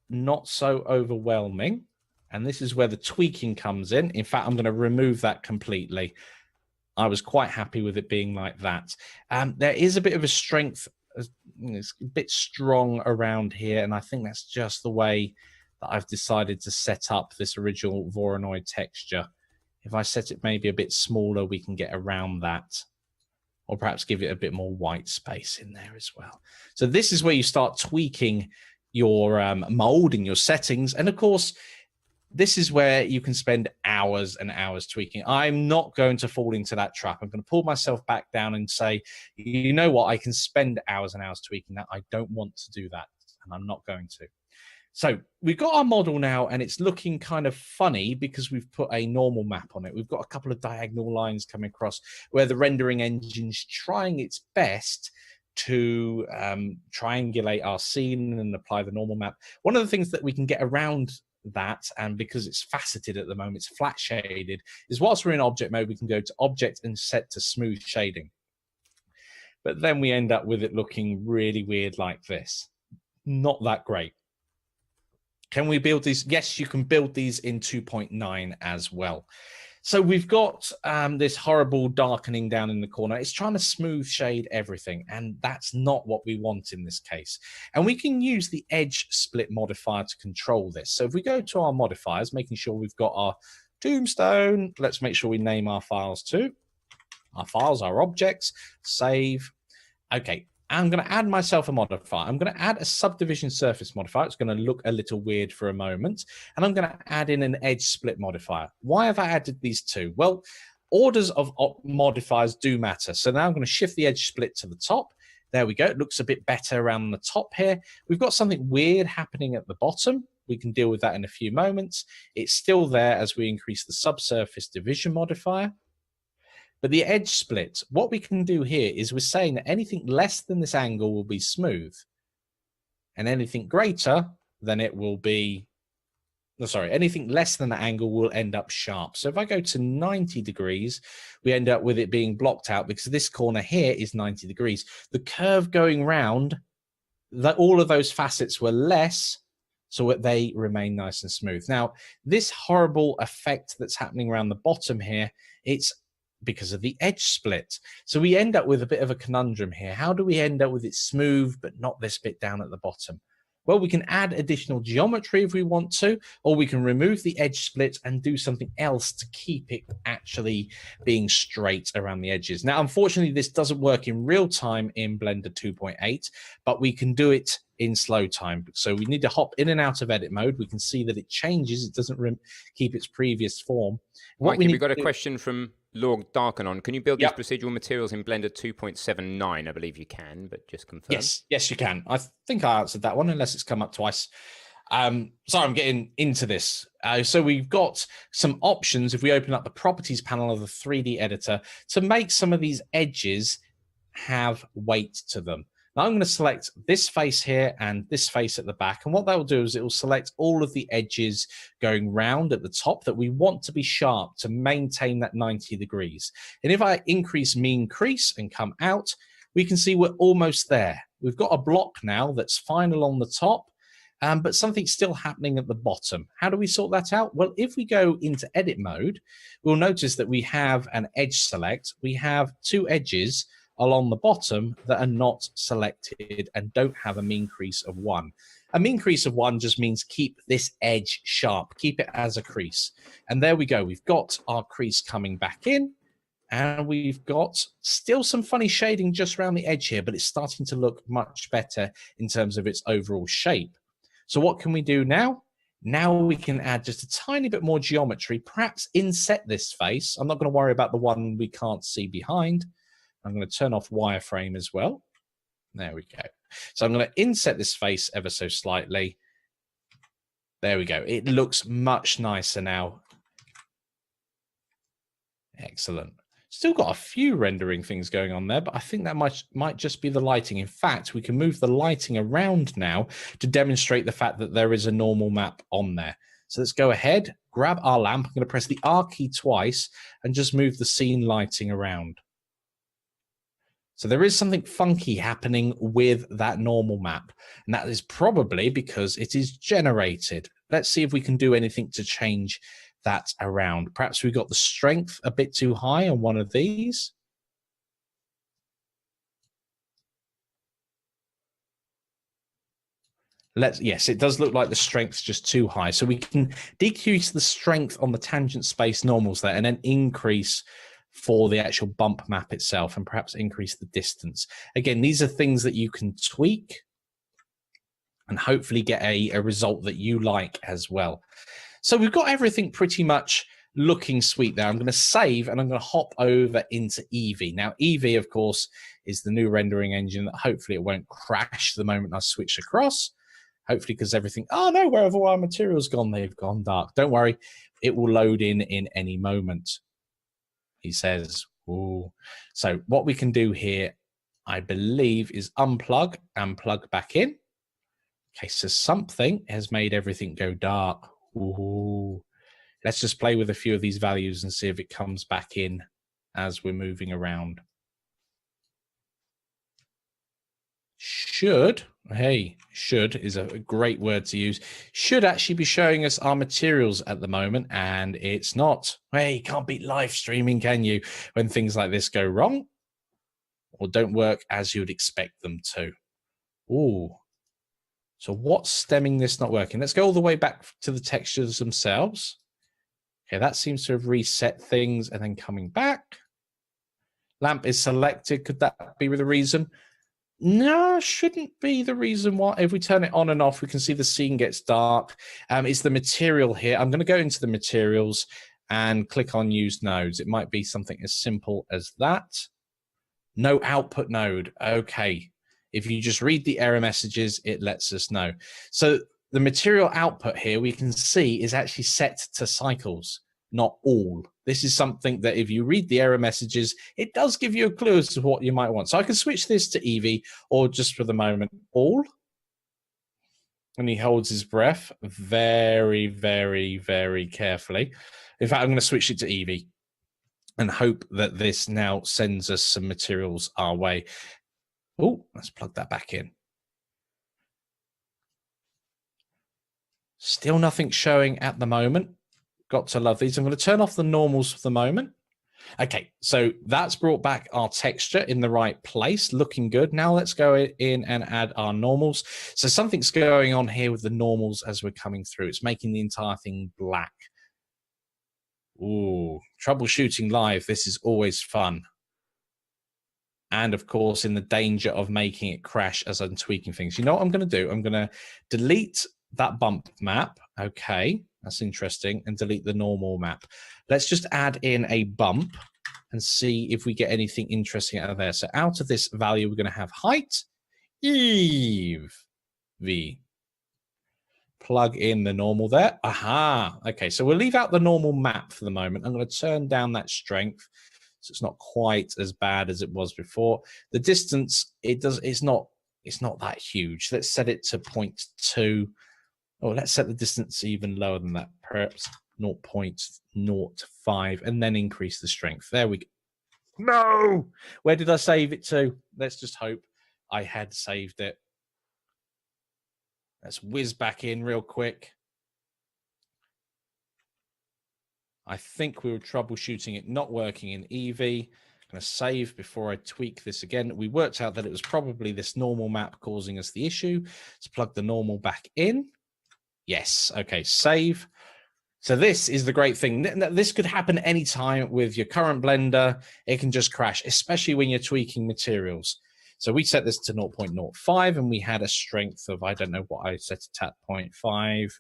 not so overwhelming. And this is where the tweaking comes in. In fact, I'm going to remove that completely. I was quite happy with it being like that. There is a bit of a strength, it's a bit strong around here, and I think that's just the way that I've decided to set up this original Voronoi texture. If I set it maybe a bit smaller, we can get around that, or perhaps give it a bit more white space in there as well. So this is where you start tweaking your mold and your settings, and of course, this is where you can spend hours and hours tweaking. I'm not going to fall into that trap. I'm going to pull myself back down and say, you know what? I can spend hours and hours tweaking that. I don't want to do that, and I'm not going to. So we've got our model now, and it's looking kind of funny because we've put a normal map on it. We've got a couple of diagonal lines coming across where the rendering engine's trying its best to triangulate our scene and apply the normal map. One of the things that we can get around that, and because it's faceted at the moment, it's flat shaded, is whilst we're in object mode, we can go to object and set to smooth shading. But then we end up with it looking really weird like this. Not that great. Can we build these? Yes, you can build these in 2.9 as well. So we've got this horrible darkening down in the corner. It's trying to smooth shade everything, and that's not what we want in this case. And we can use the edge split modifier to control this. So if we go to our modifiers, making sure we've got our tombstone, let's make sure we name our files too. Our files, our objects, save. Okay, I'm going to add myself a modifier. I'm going to add a subdivision surface modifier. It's going to look a little weird for a moment. And I'm going to add in an edge split modifier. Why have I added these two? Well, orders of modifiers do matter. So now I'm going to shift the edge split to the top. There we go. It looks a bit better around the top here. We've got something weird happening at the bottom. We can deal with that in a few moments. It's still there as we increase the subsurface division modifier. But the edge split, what we can do here is we're saying that anything less than this angle will be smooth. And anything greater than it will be, no, sorry, anything less than that angle will end up sharp. So if I go to 90 degrees, we end up with it being blocked out because this corner here is 90 degrees. The curve going round, that all of those facets were less, so that they remain nice and smooth. Now, this horrible effect that's happening around the bottom here, it's because of the edge split. So we end up with a bit of a conundrum here. How do we end up with it smooth, but not this bit down at the bottom? Well, we can add additional geometry if we want to, or we can remove the edge split and do something else to keep it actually being straight around the edges. Now, unfortunately, this doesn't work in real time in Blender 2.8, but we can do it in slow time. So we need to hop in and out of edit mode. We can see that it changes. It doesn't keep its previous form. Mikey, we've got a question from Lord Darkanon. Can you build these procedural materials in Blender 2.79? I believe you can, but just confirm. Yes, you can. I think I answered that one, unless it's come up twice. Sorry, I'm getting into this. So we've got some options if we open up the properties panel of the 3D editor to make some of these edges have weight to them. Now I'm going to select this face here and this face at the back. And what that will do is it will select all of the edges going round at the top that we want to be sharp to maintain that 90 degrees. And if I increase mean crease and come out, we can see we're almost there. We've got a block now that's fine along the top, but something's still happening at the bottom. How do we sort that out? Well, if we go into edit mode, we'll notice that we have an edge select. We have two edges along the bottom that are not selected and don't have a mean crease of 1. A mean crease of 1 just means keep this edge sharp, keep it as a crease. And there we go. We've got our crease coming back in, and we've got still some funny shading just around the edge here, but it's starting to look much better in terms of its overall shape. So what can we do now? Now we can add just a tiny bit more geometry, perhaps inset this face. I'm not going to worry about the one we can't see behind. I'm going to turn off wireframe as well. There we go. So I'm going to inset this face ever so slightly. There we go. It looks much nicer now. Excellent. Still got a few rendering things going on there, but I think that might just be the lighting. In fact, we can move the lighting around now to demonstrate the fact that there is a normal map on there. So let's go ahead, grab our lamp. I'm going to press the R key twice and just move the scene lighting around. So there is something funky happening with that normal map, and that is probably because it is generated. Let's see if we can do anything to change that around. Perhaps we got the strength a bit too high on one of these. Yes, it does look like the strength's just too high. So we can decrease the strength on the tangent space normals there and then increase for the actual bump map itself and perhaps increase the distance. Again, these are things that you can tweak and hopefully get a result that you like as well. So we've got everything pretty much looking sweet there. I'm going to save and I'm going to hop over into Eevee. Now, Eevee, of course, is the new rendering engine that hopefully it won't crash the moment I switch across. Hopefully, because everything, oh no, where have all our materials gone? They've gone dark. Don't worry, it will load in any moment, he says. Ooh. So what we can do here, I believe, is unplug and plug back in. Okay, so something has made everything go dark. Ooh. Let's just play with a few of these values and see if it comes back in as we're moving around. Should is a great word to use. Should actually be showing us our materials at the moment, and it's not. Hey, you can't beat live streaming, can you? When things like this go wrong or don't work as you'd expect them to. Ooh. So what's stemming this not working? Let's go all the way back to the textures themselves. Okay, that seems to have reset things and then coming back. Lamp is selected. Could that be the reason? No, shouldn't be the reason why. If we turn it on and off, we can see the scene gets dark. It's the material here. I'm going to go into the materials and click on use nodes. It might be something as simple as that. No output node. Okay. If you just read the error messages, it lets us know. So the material output here we can see is actually set to cycles, not all. This is something that if you read the error messages, it does give you a clue as to what you might want. So I can switch this to Eevee or just for the moment, all. And he holds his breath very, very, very carefully. In fact, I'm going to switch it to Eevee and hope that this now sends us some materials our way. Oh, let's plug that back in. Still nothing showing at the moment. Got to love these. I'm going to turn off the normals for the moment. Okay, so that's brought back our texture in the right place, looking good. Now let's go in and add our normals. So something's going on here with the normals as we're coming through. It's making the entire thing black. Ooh, troubleshooting live. This is always fun. And of course, in the danger of making it crash as I'm tweaking things. You know what I'm going to do? I'm going to delete that bump map. Okay, that's interesting. And delete the normal map. Let's just add in a bump and see if we get anything interesting out of there. So out of this value, we're going to have height, Eve, V. Plug in the normal there. Aha. Okay, so we'll leave out the normal map for the moment. I'm going to turn down that strength so it's not quite as bad as it was before. The distance, it's not that huge. Let's set it to 0.2. Oh, let's set the distance even lower than that, perhaps 0.05, and then increase the strength. There we go. No! Where did I save it to? Let's just hope I had saved it. Let's whiz back in real quick. I think we were troubleshooting it not working in Eevee. I'm going to save before I tweak this again. We worked out that it was probably this normal map causing us the issue. Let's plug the normal back in. Yes. Okay, save. So this is the great thing. This could happen anytime with your current Blender. It can just crash, especially when you're tweaking materials. So we set this to 0.05 and we had a strength of, I don't know what I set it at, 0.5,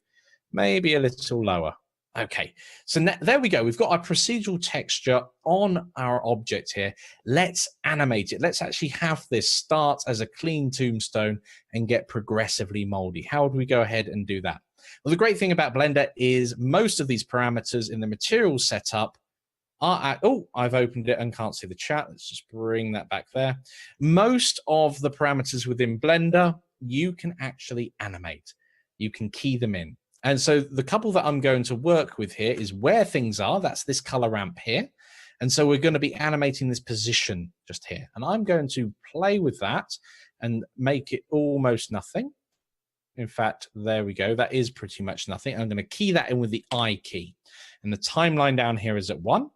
maybe a little lower. Okay, so there we go. We've got our procedural texture on our object here. Let's animate it. Let's actually have this start as a clean tombstone and get progressively moldy. How would we go ahead and do that? Well, the great thing about Blender is most of these parameters in the materials setup are at, oh, I've opened it and can't see the chat. Let's just bring that back there. Most of the parameters within Blender, you can actually animate. You can key them in. And so the couple that I'm going to work with here is where things are. That's this color ramp here. And so we're going to be animating this position just here. And I'm going to play with that and make it almost nothing. In fact, there we go. That is pretty much nothing. I'm going to key that in with the I key. And the timeline down here is at 1.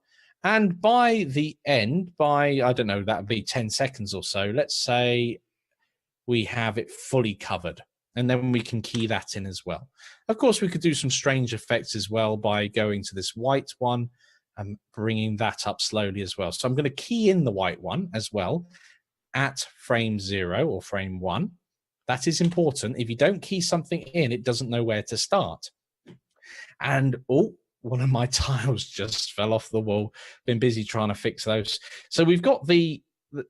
And by the end, by, I don't know, that would be 10 seconds or so, let's say we have it fully covered. And then we can key that in as well. Of course, we could do some strange effects as well by going to this white one and bringing that up slowly as well. So I'm going to key in the white one as well at frame 0 or frame 1. That is important. If you don't key something in, it doesn't know where to start. And, oh, one of my tiles just fell off the wall. Been busy trying to fix those. So we've got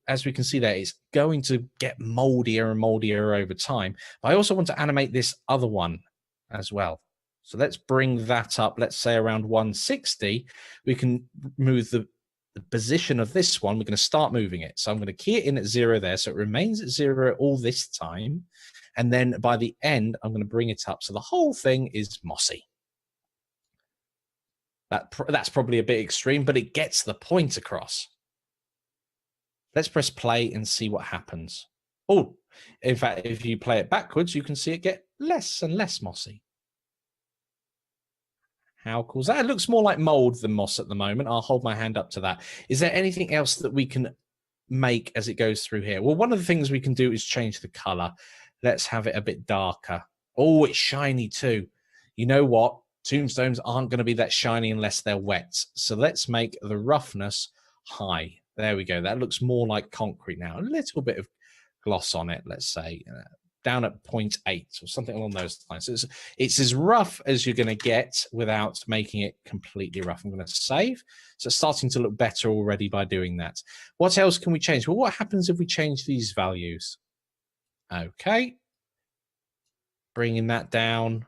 as we can see there, it's going to get moldier and moldier over time. But I also want to animate this other one as well. So let's bring that up. Let's say around 160. We can move the position of this one. We're going to start moving it. So I'm going to key it in at 0 there. So it remains at 0 all this time. And then by the end, I'm going to bring it up. So the whole thing is mossy. That's probably a bit extreme, but it gets the point across. Let's press play and see what happens. Oh, in fact, if you play it backwards, you can see it get less and less mossy. How cool is that? It looks more like mold than moss at the moment. I'll hold my hand up to that. Is there anything else that we can make as it goes through here? Well, one of the things we can do is change the color. Let's have it a bit darker. Oh, it's shiny too. You know what? Tombstones aren't going to be that shiny unless they're wet. So let's make the roughness high. There we go. That looks more like concrete now. A little bit of gloss on it, let's say, down at 0.8 or something along those lines. So it's as rough as you're going to get without making it completely rough. I'm going to save. So it's starting to look better already by doing that. What else can we change? Well, what happens if we change these values? Okay. Bringing that down.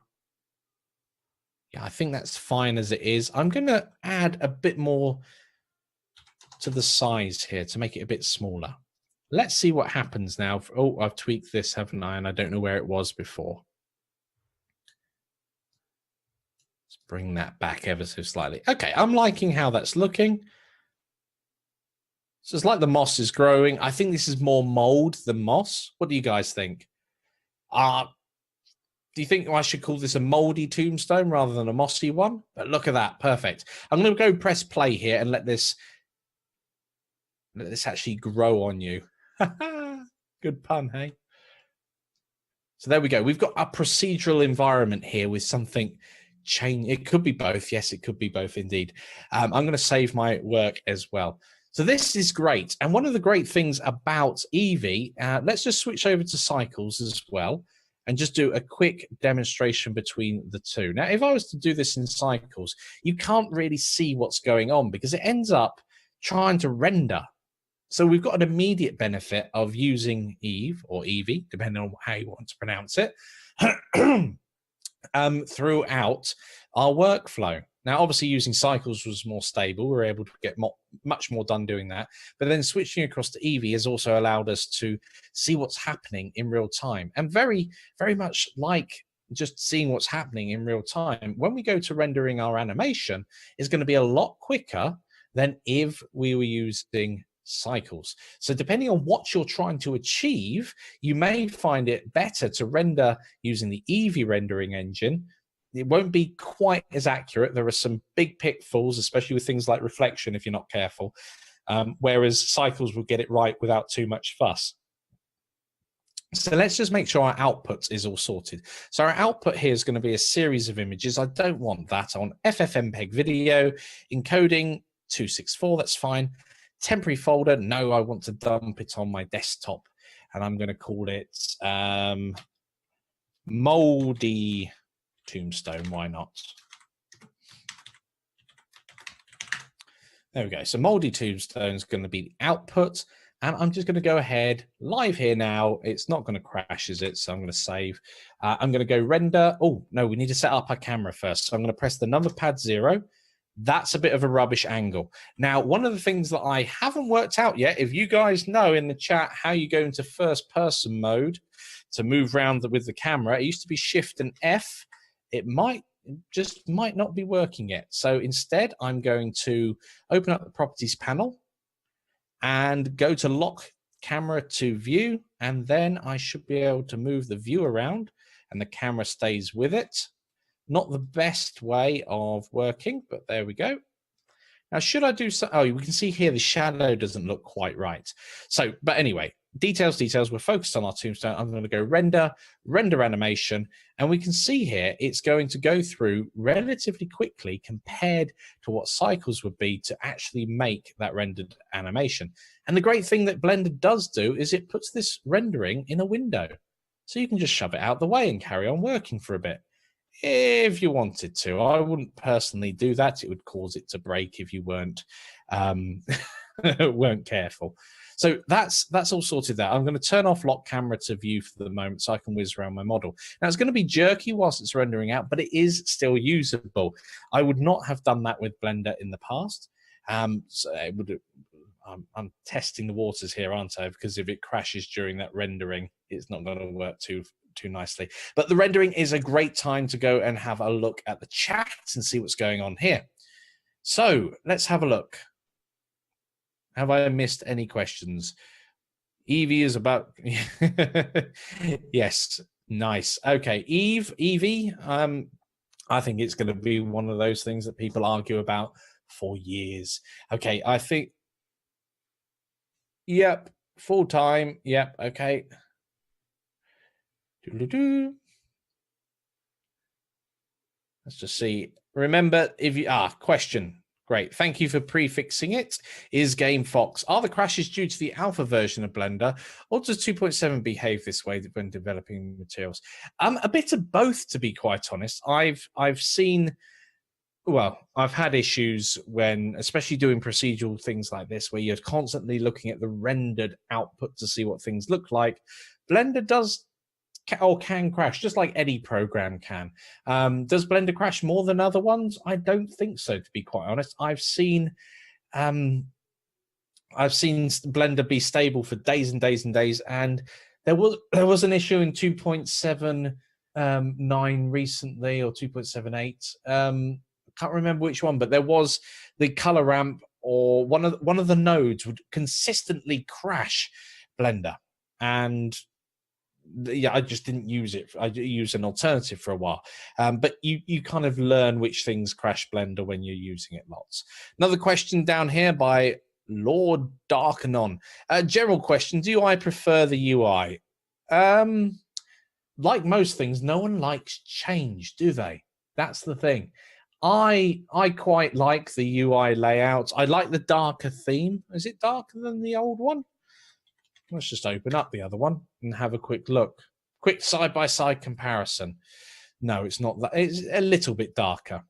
Yeah, I think that's fine as it is. I'm going to add a bit more to the size here to make it a bit smaller. Let's see what happens now. Oh, I've tweaked this, haven't I? And I don't know where it was before. Let's bring that back ever so slightly. Okay, I'm liking how that's looking. So it's like the moss is growing. I think this is more mold than moss. What do you guys think? Do you think I should call this a moldy tombstone rather than a mossy one? But look at that, perfect. I'm going to go press play here and let this actually grow on you. Good pun, hey? So there we go. We've got a procedural environment here with something change. It could be both. Yes, it could be both indeed. I'm going to save my work as well. So this is great. And one of the great things about Eevee, let's just switch over to cycles as well and just do a quick demonstration between the two. Now, if I was to do this in cycles, you can't really see what's going on because it ends up trying to render. So we've got an immediate benefit of using Eve or Eevee, depending on how you want to pronounce it, throughout our workflow. Now, obviously, using cycles was more stable. We were able to get much more done doing that. But then switching across to Eevee has also allowed us to see what's happening in real time. And very, very much like just seeing what's happening in real time, when we go to rendering our animation, is going to be a lot quicker than if we were using cycles. So depending on what you're trying to achieve, you may find it better to render using the Eevee rendering engine. It won't be quite as accurate. There are some big pitfalls, especially with things like reflection if you're not careful, whereas cycles will get it right without too much fuss. So let's just make sure our output is all sorted. So our output here is going to be a series of images. I don't want that. I want FFmpeg video, encoding 264, that's fine. Temporary folder, no, I want to dump it on my desktop. And I'm going to call it Moldy Tombstone, why not? There we go. So moldy tombstone is going to be the output. And I'm just going to go ahead live here now. It's not going to crash, is it? So I'm going to save. I'm going to go render. Oh, no, we need to set up our camera first. So I'm going to press the number pad 0. That's a bit of a rubbish angle. Now, one of the things that I haven't worked out yet, if you guys know in the chat how you go into first person mode to move around with the camera, it used to be Shift and F. It might not be working yet. So instead, I'm going to open up the properties panel and go to lock camera to view, and then I should be able to move the view around and the camera stays with it. Not the best way of working, but there we go. Now, should I do so? Oh, we can see here the shadow doesn't look quite right. So, but anyway, details. We're focused on our tombstone. I'm going to go render animation, and we can see here it's going to go through relatively quickly compared to what cycles would be to actually make that rendered animation. And the great thing that Blender does do is it puts this rendering in a window. So you can just shove it out the way and carry on working for a bit. If you wanted to. I wouldn't personally do that. It would cause it to break if you weren't weren't careful. So that's all sorted there. I'm going to turn off lock camera to view for the moment so I can whiz around my model. Now, it's going to be jerky whilst it's rendering out, but it is still usable. I would not have done that with Blender in the past. So it would, I'm testing the waters here, aren't I? Because if it crashes during that rendering, it's not going to work too nicely. But the rendering is a great time to go and have a look at the chat and see what's going on here. So let's have a look. Have I missed any questions? Evie is about yes, nice. Okay, Evie, I think it's going to be one of those things that people argue about for years. Okay, I think yep, full time. Yep, okay. Let's just see. Remember, if you question. Great. Thank you for prefixing it. Is GameFox. Are the crashes due to the alpha version of Blender, or does 2.7 behave this way when developing materials? A bit of both, to be quite honest. I've seen, well, I've had issues when, especially doing procedural things like this, where you're constantly looking at the rendered output to see what things look like. Blender does or can crash, just like any program can. Does Blender crash more than other ones? I don't think so, to be quite honest. I've seen Blender be stable for days and days and days, and there was an issue in 2.79 recently, or 2.78. I can't remember which one, but there was the color ramp, or one of the nodes would consistently crash Blender, and yeah, I just didn't use it. I used an alternative for a while. But you kind of learn which things crash Blender when you're using it lots. Another question down here by Lord Darkanon. General question, do I prefer the UI? Like most things, no one likes change, do they? That's the thing. I quite like the UI layout. I like the darker theme. Is it darker than the old one? Let's just open up the other one and have a quick look. Quick side-by-side comparison. No, it's not that. It's a little bit darker.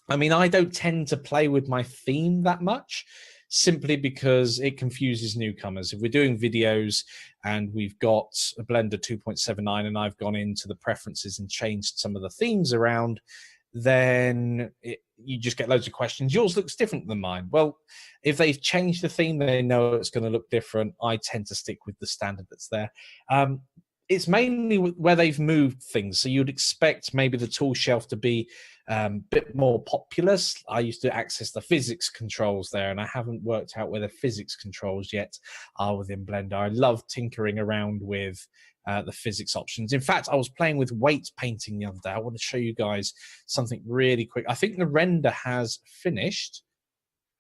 I mean, I don't tend to play with my theme that much, simply because it confuses newcomers. If we're doing videos and we've got a Blender 2.79 and I've gone into the preferences and changed some of the themes around, then you just get loads of questions. Yours looks different than mine. Well, if they've changed the theme, they know it's going to look different. I tend to stick with the standard that's there. It's mainly where they've moved things. So you'd expect maybe the tool shelf to be a bit more populous. I used to access the physics controls there, and I haven't worked out where the physics controls yet are within Blender. I love tinkering around with the physics options. In fact, I was playing with weight painting the other day. I want to show you guys something really quick. I think the render has finished.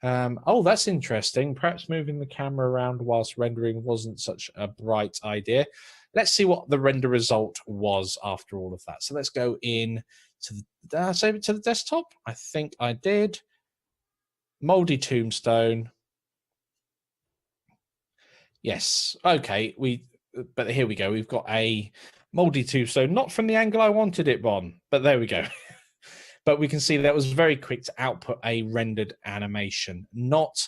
Oh, that's interesting. Perhaps moving the camera around whilst rendering wasn't such a bright idea. Let's see what the render result was after all of that. So let's go in to the, save it to the desktop. I think I did. Moldy tombstone. Yes. Okay. But here we go. We've got a moldy tombstone, not from the angle I wanted it on, but there we go. but we can see that was very quick to output a rendered animation. Not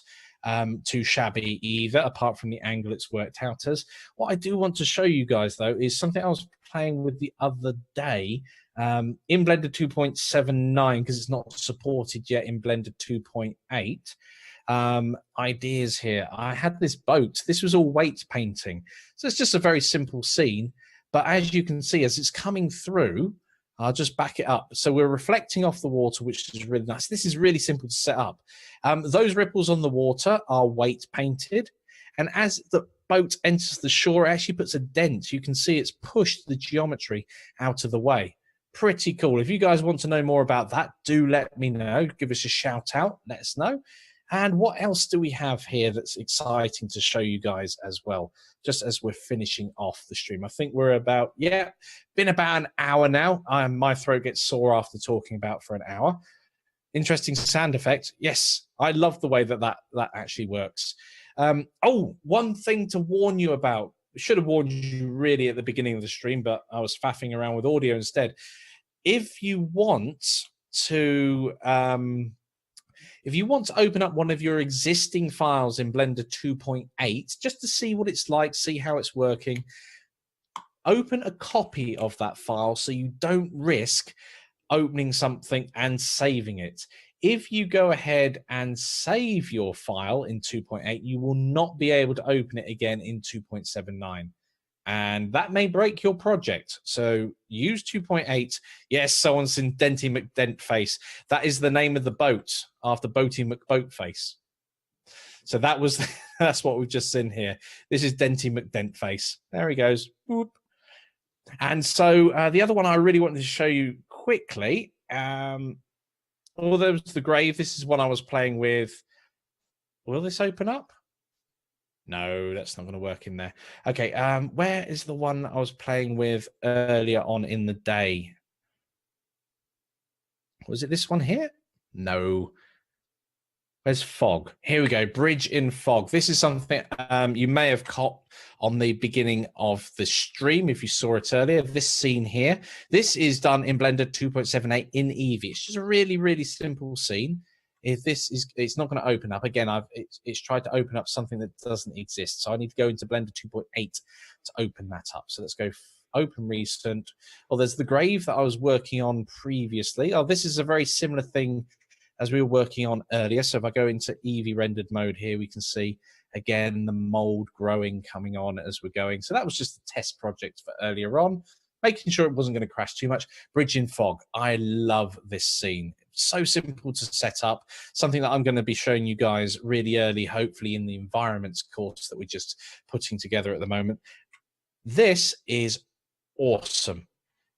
too shabby either, apart from the angle it's worked out as. What I do want to show you guys, though, is something I was playing with the other day in Blender 2.79, because it's not supported yet in Blender 2.8. Ideas here. I had this boat. This was all weight painting. So it's just a very simple scene. But as you can see, as it's coming through, I'll just back it up. So we're reflecting off the water, which is really nice. This is really simple to set up. Those ripples on the water are weight painted. And as the boat enters the shore, it actually puts a dent. You can see it's pushed the geometry out of the way. Pretty cool. If you guys want to know more about that, do let me know. Give us a shout out. Let us know. And what else do we have here that's exciting to show you guys as well, just as we're finishing off the stream? I think we're about, been about an hour now. My throat gets sore after talking about for an hour. Interesting sound effect. Yes, I love the way that actually works. One thing to warn you about. I should have warned you really at the beginning of the stream, but I was faffing around with audio instead. If you want to open up one of your existing files in Blender 2.8, just to see what it's like, see how it's working, open a copy of that file so you don't risk opening something and saving it. If you go ahead and save your file in 2.8, you will not be able to open it again in 2.79. And that may break your project. So use 2.8. Yes, someone's in Denty McDentface. That is the name of the boat, after Boaty McBoatface. So that's what we've just seen here. This is Denty McDentface. There he goes. Boop. And so the other one I really wanted to show you quickly, there was the grave. This is one I was playing with. Will this open up? No, that's not going to work in there. Okay, where is the one I was playing with earlier on in the day? Was it this one here? No. Where's fog? Here we go, bridge in fog. This is something you may have caught on the beginning of the stream if you saw it earlier. This scene here, this is done in Blender 2.78 in Eevee. It's just a really, really simple scene. If it's not going to open up again. It's tried to open up something that doesn't exist, so I need to go into Blender 2.8 to open that up. So let's go open recent. Well, there's the grave that I was working on previously. Oh, this is a very similar thing as we were working on earlier. So if I go into Eevee rendered mode here, we can see again the mold growing, coming on as we're going. So that was just a test project for earlier on, making sure it wasn't going to crash too much. Bridge in fog. I love this scene. So simple to set up. Something that I'm going to be showing you guys really early, hopefully in the environments course that we're just putting together at the moment. This is awesome.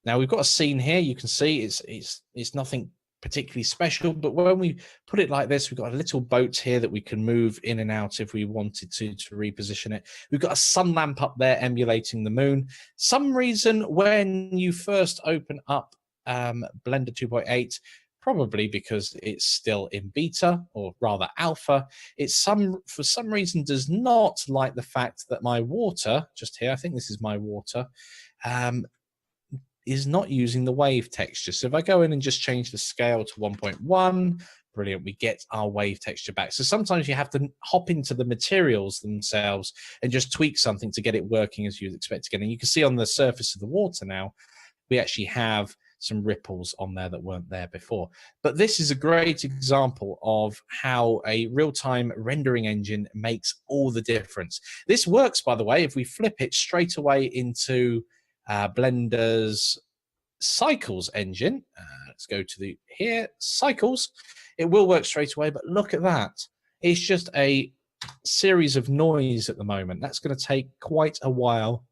Now we've got a scene here. You can see it's nothing particularly special, but when we put it like this, we've got a little boat here that we can move in and out if we wanted to reposition it. We've got a sun lamp up there emulating the moon. Some reason when you first open up Blender 2.8, probably because it's still in beta, or rather alpha, for some reason does not like the fact that my water, just here, I think this is my water, is not using the wave texture. So if I go in and just change the scale to 1.1, brilliant, we get our wave texture back. So sometimes you have to hop into the materials themselves and just tweak something to get it working as you'd expect to get. And you can see on the surface of the water now, we actually have some ripples on there that weren't there before. But this is a great example of how a real-time rendering engine makes all the difference. This works, by the way, if we flip it straight away into Blender's Cycles engine. Let's go to here, Cycles. It will work straight away, but look at that. It's just a series of noise at the moment. That's going to take quite a while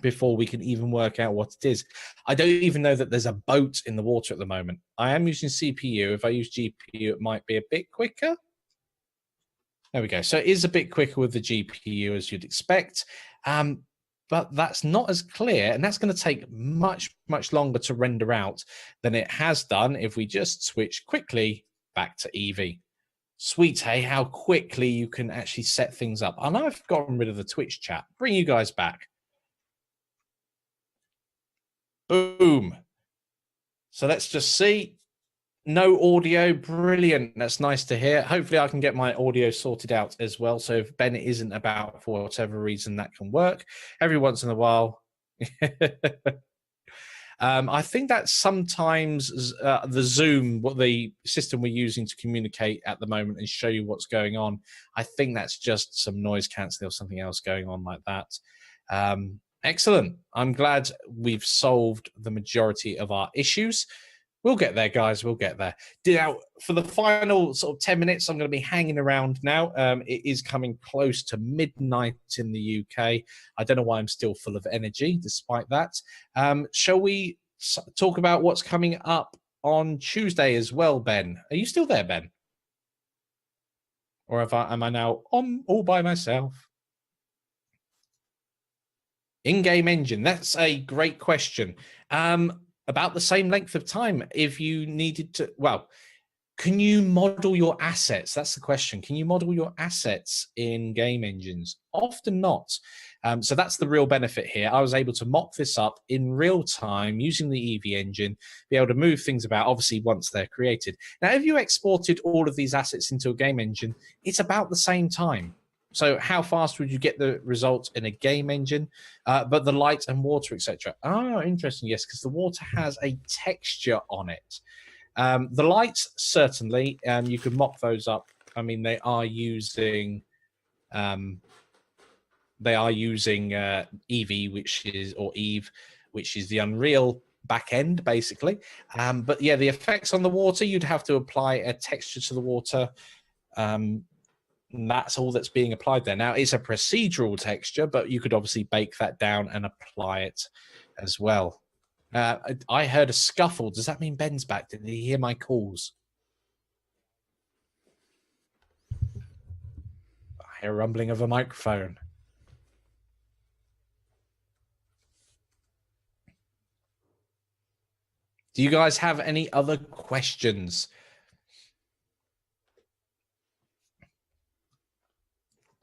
before we can even work out what it is. I don't even know that there's a boat in the water at the moment. I am using CPU. If I use GPU, it might be a bit quicker. There we go. So it is a bit quicker with the GPU, as you'd expect. But that's not as clear, and that's going to take much, much longer to render out than it has done if we just switch quickly back to Eevee. Sweet, hey, how quickly you can actually set things up. And I've gotten rid of the Twitch chat. Bring you guys back. Boom. So let's just see. No audio, brilliant. That's nice to hear. Hopefully, I can get my audio sorted out as well. So if Ben isn't about for whatever reason, that can work. Every once in a while. I think that sometimes the Zoom, what the system we're using to communicate at the moment and show you what's going on, I think that's just some noise cancelling or something else going on like that. Excellent. I'm glad we've solved the majority of our issues. We'll get there, guys. We'll get there. Now, for the final sort of 10 minutes, I'm going to be hanging around now. It is coming close to midnight in the UK. I don't know why I'm still full of energy despite that. Shall we talk about what's coming up on Tuesday as well, Ben? Are you still there, Ben? Or am I now on all by myself? In-game engine. That's a great question. About the same length of time if you needed to. Well, can you model your assets? That's the question. Can you model your assets in game engines? Often not. So that's the real benefit here. I was able to mock this up in real time using the EV engine, be able to move things about, obviously, once they're created. Now, if you exported all of these assets into a game engine, it's about the same time. So how fast would you get the results in a game engine? But the light and water, etc. Oh, interesting. Yes, because the water has a texture on it. The lights, certainly, you can mock those up. I mean, they are using EV, which is Eve, which is the Unreal back end, basically. But yeah, the effects on the water, you'd have to apply a texture to the water. And that's all that's being applied there. Now, it's a procedural texture, but you could obviously bake that down and apply it as well. I heard a scuffle. Does that mean Ben's back? Did he hear my calls? I hear a rumbling of a microphone. Do you guys have any other questions?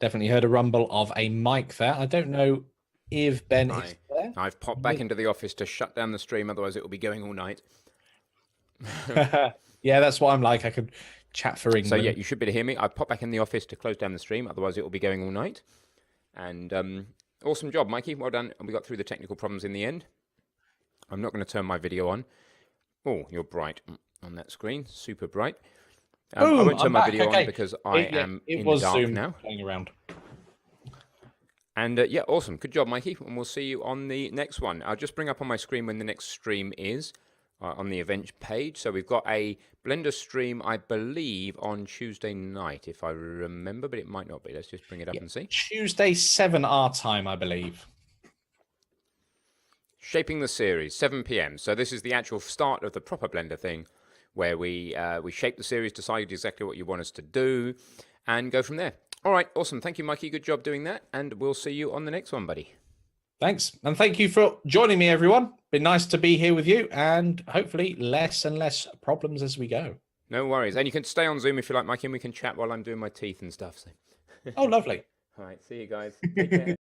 Definitely heard a rumble of a mic there. I don't know if Ben is there. I've popped back into the office to shut down the stream, otherwise it will be going all night. Yeah, that's what I'm like. I could chat for England. So yeah, you should be able to hear me. I've popped back in the office to close down the stream, otherwise it will be going all night. And awesome job, Mikey. Well done. And we got through the technical problems in the end. I'm not going to turn my video on. Oh, you're bright on that screen. Super bright. I won't turn my video on because I am in the dark now. Playing around. And yeah, awesome. Good job, Mikey. And we'll see you on the next one. I'll just bring up on my screen when the next stream is on the events page. So we've got a Blender stream, I believe, on Tuesday night, if I remember, but it might not be. Let's just bring it up and see. Tuesday, 7 our time, I believe. Shaping the series, 7 p.m. So this is the actual start of the proper Blender thing, where we shape the series, decide exactly what you want us to do, and go from there. All right, awesome. Thank you, Mikey. Good job doing that, and we'll see you on the next one, buddy. Thanks, and thank you for joining me, everyone. Been nice to be here with you, and hopefully less and less problems as we go. No worries. And you can stay on Zoom if you like, Mikey, and we can chat while I'm doing my teeth and stuff. So. Oh, lovely. All right, see you guys. Take care.